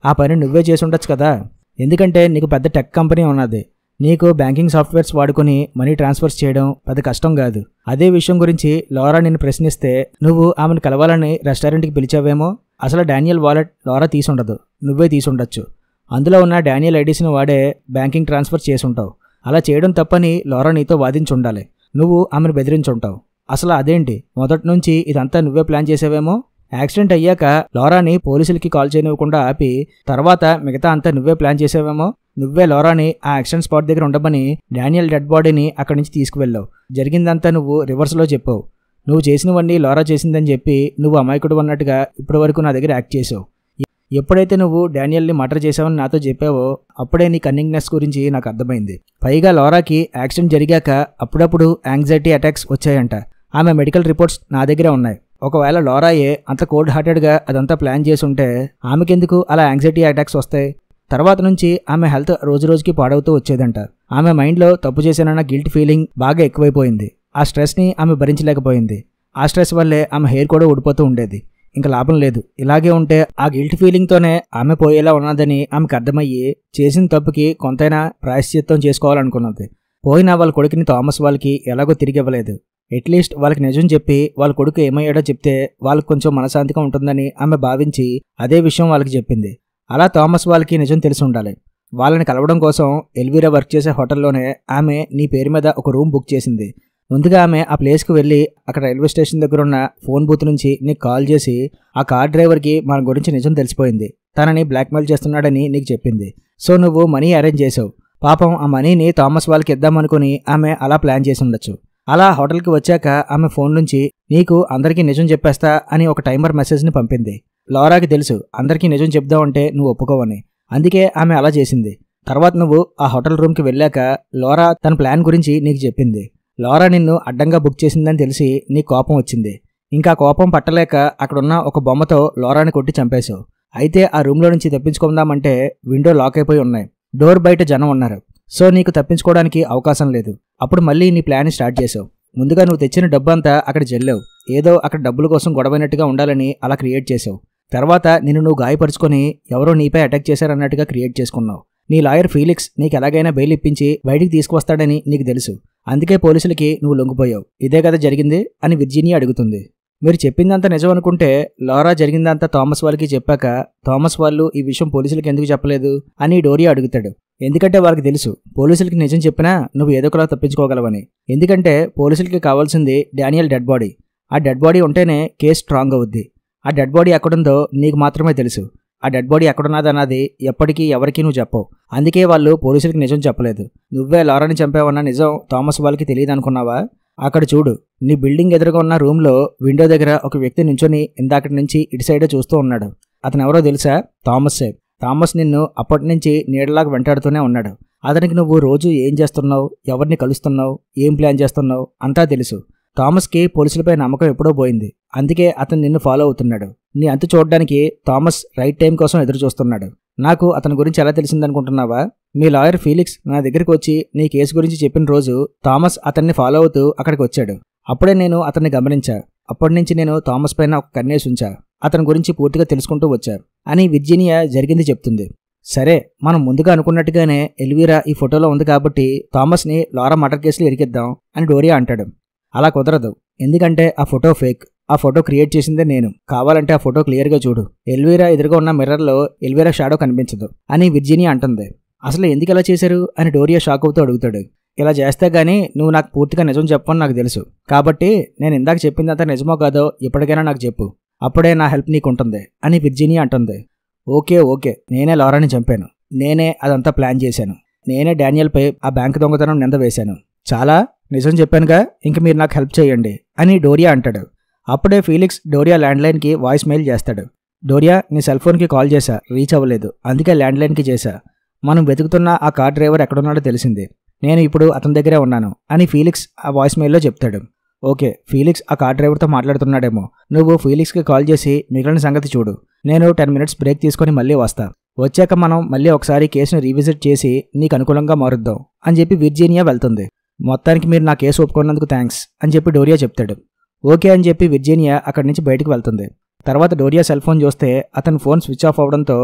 ఆ పని నువ్వే చేసి ఉండొచ్చు కదా. ఎందుకంటే నీకు పెద్ద టెక్ కంపెనీ ఉన్నది. నీకు బ్యాంకింగ్ సాఫ్ట్వేర్స్ వాడుకొని మనీ ట్రాన్స్ఫర్స్ చేయడం పెద్ద కష్టం కాదు. అదే విషయం గురించి లారా నిన్ను ప్రశ్నిస్తే నువ్వు ఆమెను కలవాలని రెస్టారెంట్కి పిలిచావేమో. అసలు డానియల్ వాలెట్ లారా తీసుండదు, నువ్వే తీసుండొచ్చు. అందులో ఉన్న డానియల్ ఐడీస్ని వాడే బ్యాంకింగ్ ట్రాన్స్ఫర్ చేసుంటావు. అలా చేయడం తప్పని లారా నీతో వాదించుండాలి. నువ్వు ఆమెను బెదిరించుంటావు. అసలు అదేంటి, మొదటి నుంచి ఇదంతా నువ్వే ప్లాన్ చేసావేమో. యాక్సిడెంట్ అయ్యాక లారాని పోలీసులకి కాల్ చేయనివ్వకుండా ఆపి తర్వాత మిగతా అంతా నువ్వే ప్లాన్ చేసావేమో. నువ్వే లారాని ఆ యాక్సిడెంట్ స్పాట్ దగ్గర ఉండమని డానియల్ డెడ్ బాడీని అక్కడి నుంచి తీసుకువెళ్ళావు. జరిగిందంతా నువ్వు రివర్స్లో చెప్పావు. నువ్వు చేసినవన్నీ లారా చేసిందని చెప్పి నువ్వు అమాయకుడు అన్నట్టుగా ఇప్పటి వరకు నా దగ్గర యాక్ట్ చేసావు. ఎప్పుడైతే నువ్వు డానియల్ని మర్డర్ చేసావని నాతో చెప్పావో అప్పుడే నీ కన్నింగ్నెస్ గురించి నాకు అర్థమైంది. పైగా లారాకి యాక్సిడెంట్ జరిగాక అప్పుడప్పుడు యాంగ్జైటీ అటాక్స్ వచ్చాయంట. ఆమె మెడికల్ రిపోర్ట్స్ నా దగ్గరే ఉన్నాయి. ఒకవేళ లారాయే అంత కోల్డ్ హార్టెడ్గా అదంతా ప్లాన్ చేసి ఉంటే ఆమెకెందుకు అలా యాంగ్జైటీ అటాక్స్ వస్తాయి? తర్వాత నుంచి ఆమె హెల్త్ రోజు రోజుకి పాడవుతూ వచ్చేదంట. ఆమె మైండ్లో తప్పు చేశానన్న గిల్ట్ ఫీలింగ్ బాగా ఎక్కువైపోయింది. ఆ స్ట్రెస్ని ఆమె భరించలేకపోయింది. ఆ స్ట్రెస్ వల్లే ఆమె హెయిర్ కూడా ఊడిపోతూ ఉండేది. ఇంకా లాభం లేదు, ఇలాగే ఉంటే ఆ గిల్ట్ ఫీలింగ్తోనే ఆమె పోయేలా ఉన్నదని ఆమెకు అర్థమయ్యి చేసిన తప్పుకి కొంతైనా ప్రాయశ్చిత్తం చేసుకోవాలనుకున్నది. పోయిన వాళ్ళ కొడుకుని థామస్ వాళ్ళకి ఎలాగో తిరిగి ఇవ్వలేదు. అట్లీస్ట్ వాళ్ళకి నిజం చెప్పి వాళ్ళ కొడుకు ఏమయ్యాడో చెప్తే వాళ్ళకి కొంచెం మనశాంతిగా ఉంటుందని ఆమె భావించి అదే విషయం వాళ్ళకి చెప్పింది. అలా థామస్ వాళ్ళకి నిజం తెలిసి ఉండాలి. వాళ్ళని కలవడం కోసం ఎల్వీరా వర్క్ చేసే హోటల్లోనే ఆమె నీ పేరు మీద ఒక రూమ్ బుక్ చేసింది. ముందుగా ఆమె ఆ ప్లేస్కి వెళ్ళి అక్కడ రైల్వే స్టేషన్ దగ్గర ఉన్న ఫోన్ బూత్ నుంచి నీకు కాల్ చేసి ఆ కార్ డ్రైవర్కి మన గురించి నిజం తెలిసిపోయింది, తనని బ్లాక్మెయిల్ చేస్తున్నాడని నీకు చెప్పింది. సో నువ్వు మనీ అరేంజ్ చేసావు. పాపం ఆ మనీని థామస్ వాళ్ళకి ఇద్దామనుకుని ఆమె అలా ప్లాన్ చేసి ఉండొచ్చు. అలా హోటల్కి వచ్చాక ఆమె ఫోన్ నుంచి నీకు అందరికీ నిజం చెప్పేస్తా అని ఒక టైమర్ మెసేజ్ని పంపింది. లారాకి తెలుసు అందరికీ నిజం చెప్దామంటే నువ్వు ఒప్పుకోవని, అందుకే ఆమె అలా చేసింది. తర్వాత నువ్వు ఆ హోటల్ రూమ్కి వెళ్ళాక లారా తన ప్లాన్ గురించి నీకు చెప్పింది. లారా నిన్ను అడ్డంగా బుక్ చేసిందని తెలిసి నీకు కోపం వచ్చింది. ఇంకా కోపం పట్టలేక అక్కడున్న ఒక బొమ్మతో లారాని కొట్టి చంపేశావు. అయితే ఆ రూమ్లో నుంచి తప్పించుకుందామంటే విండో లాక్ అయిపోయి ఉన్నాయి. డోర్ బయట జనం ఉన్నారు. సో నీకు తప్పించుకోవడానికి అవకాశం లేదు. అప్పుడు మళ్ళీ నీ ప్లాన్ స్టార్ట్ చేసావు. ముందుగా నువ్వు తెచ్చిన డబ్బంతా అక్కడ జల్లావు. ఏదో అక్కడ డబ్బుల కోసం గొడవైనట్టుగా ఉండాలని అలా క్రియేట్ చేసావు. తర్వాత నిన్ను నువ్వు గాయపరుచుకొని ఎవరో నీపై అటాక్ చేశారన్నట్టుగా క్రియేట్ చేసుకున్నావు. నీ లాయర్ ఫీలిక్స్ నీకు ఎలాగైనా బెయిల్ ఇప్పించి బయటికి తీసుకువస్తాడని నీకు తెలుసు. అందుకే పోలీసులకి నువ్వు లొంగిపోయావు. ఇదే కదా జరిగింది అని విర్జీనియా అడుగుతుంది. మీరు చెప్పిందంతా నిజం అనుకుంటే లారా జరిగిందంతా థామస్ వాళ్ళకి చెప్పాక థామస్ వాళ్ళు ఈ విషయం పోలీసులకి ఎందుకు చెప్పలేదు అని డోరియా అడుగుతాడు. ఎందుకంటే వాళ్ళకి తెలుసు పోలీసులకి నిజం చెప్పినా నువ్వు ఏదో ఒకలా తప్పించుకోగలవని. ఎందుకంటే పోలీసులకి కావాల్సింది డానియల్ డెడ్ బాడీ. ఆ డెడ్ బాడీ ఉంటేనే కేసు స్ట్రాంగ్ అవుద్ది. ఆ డెడ్ బాడీ ఎక్కడుందో నీకు మాత్రమే తెలుసు. ఆ డెడ్ బాడీ ఎక్కడున్నదన్నది ఎప్పటికీ ఎవరికీ నువ్వు చెప్పవు. అందుకే వాళ్ళు పోలీసులకి నిజం చెప్పలేదు. నువ్వే లారాని చంపావన్న నిజం థామస్ వాళ్ళకి తెలియదు అనుకున్నావా? అక్కడ చూడు, నీ బిల్డింగ్ ఎదురుగా ఉన్న రూమ్లో విండో దగ్గర ఒక వ్యక్తి నించొని ఇందాకటి నుంచి ఇటు సైడే చూస్తూ ఉన్నాడు. అతను ఎవరో తెలుసా? థామస్సే. థామస్ నిన్ను అప్పటి నుంచి నీడలాగా వెంటాడుతూనే ఉన్నాడు. అతనికి నువ్వు రోజు ఏం చేస్తున్నావు, ఎవరిని కలుస్తున్నావు, ఏం ప్లాన్ చేస్తున్నావు అంతా తెలుసు. థామస్కి పోలీసులపై నమ్మకం ఎప్పుడో పోయింది. అందుకే అతను నిన్ను ఫాలో అవుతున్నాడు. నీ అంతు చూడడానికి థామస్ రైట్ టైం కోసం ఎదురు చూస్తున్నాడు. నాకు అతని గురించి ఎలా తెలిసిందనుకుంటున్నావా? మీ లాయర్ ఫీలిక్స్ నా దగ్గరికి వచ్చి నీ కేసు గురించి చెప్పిన రోజు థామస్ అతన్ని ఫాలో అవుతూ అక్కడికి వచ్చాడు. అప్పుడే నేను అతన్ని గమనించా. అప్పటి నుంచి నేను థామస్ పైన ఒక కన్నేసి ఉంచా. అతని గురించి పూర్తిగా తెలుసుకుంటూ వచ్చా అని విర్జీనియా జరిగింది చెప్తుంది. సరే, మనం ముందుగా అనుకున్నట్టుగానే ఎల్వీరా ఈ ఫోటోలో ఉంది కాబట్టి థామస్ని లారా మర్డర్ కేసులో ఇరికిద్దాం అని డోరియా అంటాడు. అలా కుదరదు, ఎందుకంటే ఆ ఫోటో ఫేక్. ఆ ఫోటో క్రియేట్ చేసిందే నేను. కావాలంటే ఆ ఫోటో క్లియర్గా చూడు. ఎల్వీరా ఎదురుగా ఉన్న మిర్రర్లో ఎల్వీరా షాడో కనిపించదు అని విర్జీనియా అంటుంది. అసలు ఎందుకు ఇలా చేశారు అని డోరియా షాక్ అవుతూ అడుగుతాడు. ఇలా చేస్తే గానీ నువ్వు నాకు పూర్తిగా నిజం చెప్పని నాకు తెలుసు. కాబట్టి నేను ఇందాక చెప్పిందంతా నిజమో కాదో ఇప్పటికైనా నాకు చెప్పు. అప్పుడే నా హెల్ప్ నీకు ఉంటుంది అని విర్జీనియా అంటుంది. ఓకే, నేనే లారాని చంపాను. నేనే అదంతా ప్లాన్ చేశాను. నేనే డానియల్పై ఆ బ్యాంకు దొంగతనం నింద వేశాను. చాలా నిజం చెప్పానుగా, ఇంక మీరు నాకు హెల్ప్ చేయండి అని డోరియా అంటాడు. అప్పుడే ఫీలిక్స్ డోరియా ల్యాండ్లైన్కి వాయిస్ మెయిల్ చేస్తాడు. డోరియా, నీ సెల్ ఫోన్కి కాల్ చేశా, రీచ్ అవ్వలేదు, అందుకే ల్యాండ్లైన్కి చేశా. మనం వెతుకుతున్న ఆ కార్ డ్రైవర్ ఎక్కడున్నాడో తెలిసింది. నేను ఇప్పుడు అతని దగ్గరే ఉన్నాను అని ఫీలిక్స్ ఆ వాయిస్ మెయిల్లో చెప్తాడు. ఓకే, ఫీలిక్స్ ఆ కార్ డ్రైవర్తో మాట్లాడుతున్నాడేమో. నువ్వు ఫీలిక్స్కి కాల్ చేసి మిగిలిన సంగతి చూడు. నేను 10 minutes బ్రేక్ తీసుకొని మళ్ళీ వస్తా. వచ్చాక మనం మళ్ళీ ఒకసారి కేసును రీవిజిట్ చేసి నీకు అనుకూలంగా మారుద్దాం అని చెప్పి విర్జీనియా వెళ్తుంది. మొత్తానికి మీరు నా కేసు ఒప్పుకున్నందుకు థ్యాంక్స్ అని చెప్పి డోరియా చెప్తాడు. ఓకే అని చెప్పి విర్జీనియా అక్కడి నుంచి బయటకు వెళ్తుంది. తర్వాత డోరియా సెల్ ఫోన్ చూస్తే అతని ఫోన్ స్విచ్ ఆఫ్ అవడంతో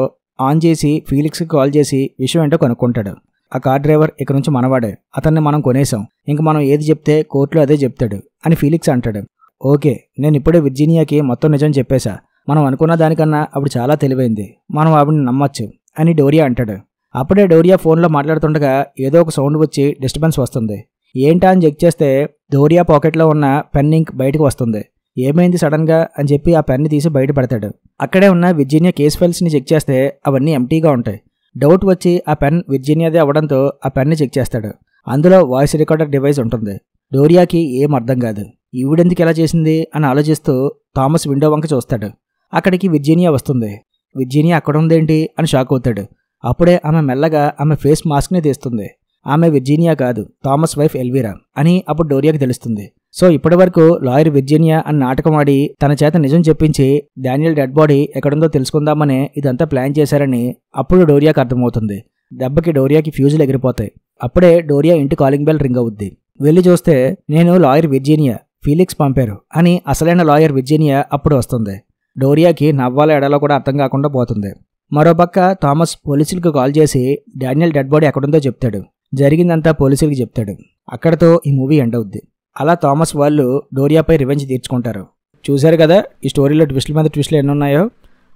ఆన్ చేసి ఫీలిక్స్కి కాల్ చేసి విషయం ఏంటో కనుక్కుంటాడు. ఆ కార్ డ్రైవర్ ఇక నుంచి మనవాడే, అతన్ని మనం కొనేసాం, ఇంక మనం ఏది చెప్తే కోర్టులో అదే చెప్తాడు అని ఫీలిక్స్ అంటాడు. ఓకే, నేను ఇప్పుడే విర్జీనియాకి మొత్తం నిజం చెప్పేశా, మనం అనుకున్న దానికన్నా అప్పుడు చాలా తెలివైంది, మనం ఆవిడని నమ్మచ్చు అని డోరియా అంటాడు. అప్పుడే డోరియా ఫోన్లో మాట్లాడుతుండగా ఏదో ఒక సౌండ్ వచ్చి డిస్టర్బెన్స్ వస్తుంది. ఏంటా అని చెక్ చేస్తే డోరియా పాకెట్లో ఉన్న పెన్ ఇంక్ బయటకు వస్తుంది. ఏమైంది సడన్గా అని చెప్పి ఆ పెన్ని తీసి బయట పెడతాడు. అక్కడే ఉన్న విర్జీనియా కేస్ ఫైల్స్ని చెక్ చేస్తే అవన్నీ ఎంటీగా ఉంటాయి. డౌట్ వచ్చి ఆ పెన్ విర్జీనియాదే అవ్వడంతో ఆ పెన్ని చెక్ చేస్తాడు. అందులో వాయిస్ రికార్డర్ డివైస్ ఉంటుంది. డోరియాకి ఏం అర్థం కాదు, ఈవిడెందుకు ఎలా చేసింది అని ఆలోచిస్తూ థామస్ విండో వంక చూస్తాడు. అక్కడికి విర్జీనియా వస్తుంది. విర్జీనియా అక్కడ ఉందేంటి అని షాక్ అవుతాడు. అప్పుడే ఆమె మెల్లగా ఆమె ఫేస్ మాస్క్ని తీస్తుంది. ఆమె విర్జీనియా కాదు, థామస్ వైఫ్ ఎల్వీరా అని అప్పుడు డోరియాకి తెలుస్తుంది. సో ఇప్పటి వరకు లాయర్ విర్జీనియా అని నాటకం ఆడి తన చేత నిజం చెప్పించి డానియల్ డెడ్ బాడీ ఎక్కడుందో తెలుసుకుందామనే ఇదంతా ప్లాన్ చేశారని అప్పుడు డోరియాకి అర్థమవుతుంది. దెబ్బకి డోరియాకి ఫ్యూజులు ఎగిరిపోతాయి. అప్పుడే డోరియా ఇంటి కాలింగ్ బెల్ రింగ్ అవుద్ది. వెళ్ళి చూస్తే నేను లాయర్ విర్జీనియా, ఫీలిక్స్ పంపారు అని అసలైన లాయర్ విర్జీనియా అప్పుడు వస్తుంది. డోరియాకి నవ్వాల ఎడలో కూడా అర్థం కాకుండా పోతుంది. మరోపక్క థామస్ పోలీసులకు కాల్ చేసి డానియల్ డెడ్ బాడీ ఎక్కడుందో చెప్తాడు. జరిగిందంతా పోలీసులకు చెప్తాడు. అక్కడతో ఈ మూవీ ఎండ్ అవుద్ది. అలా థామస్ వాళ్ళు డోరియాపై రివెంజ్ తీర్చుకుంటారు. చూశారు కదా ఈ స్టోరీలో ట్విస్టుల మీద ట్విస్టులు ఎన్ని ఉన్నాయో.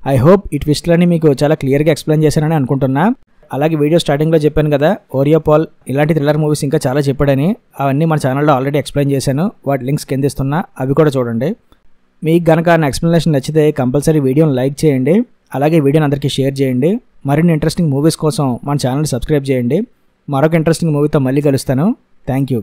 ఐ హోప్ ఈ ట్విస్టులని మీకు చాలా క్లియర్గా ఎక్స్ప్లెయిన్ చేశానని అనుకుంటున్నా. అలాగే వీడియో స్టార్టింగ్లో చెప్పాను కదా ఓరియో పాల్ ఇలాంటి థ్రిల్లర్ మూవీస్ ఇంకా చాలా చెప్పాడని, అవన్నీ మన ఛానల్లో ఆల్రెడీ ఎక్స్ప్లెయిన్ చేశాను. వాటి లింక్స్ కింద ఇస్తున్నా, అవి కూడా చూడండి. మీకు కనుక నా ఎక్స్ప్లెనేషన్ నచ్చితే కంపల్సరీ వీడియోని లైక్ చేయండి. అలాగే వీడియోని అందరికీ షేర్ చేయండి. మరిన్ని ఇంట్రెస్టింగ్ మూవీస్ కోసం మన ఛానల్ సబ్స్క్రైబ్ చేయండి. మరొక ఇంట్రెస్టింగ్ మూవీతో మళ్ళీ కలుస్తాను. Thank you.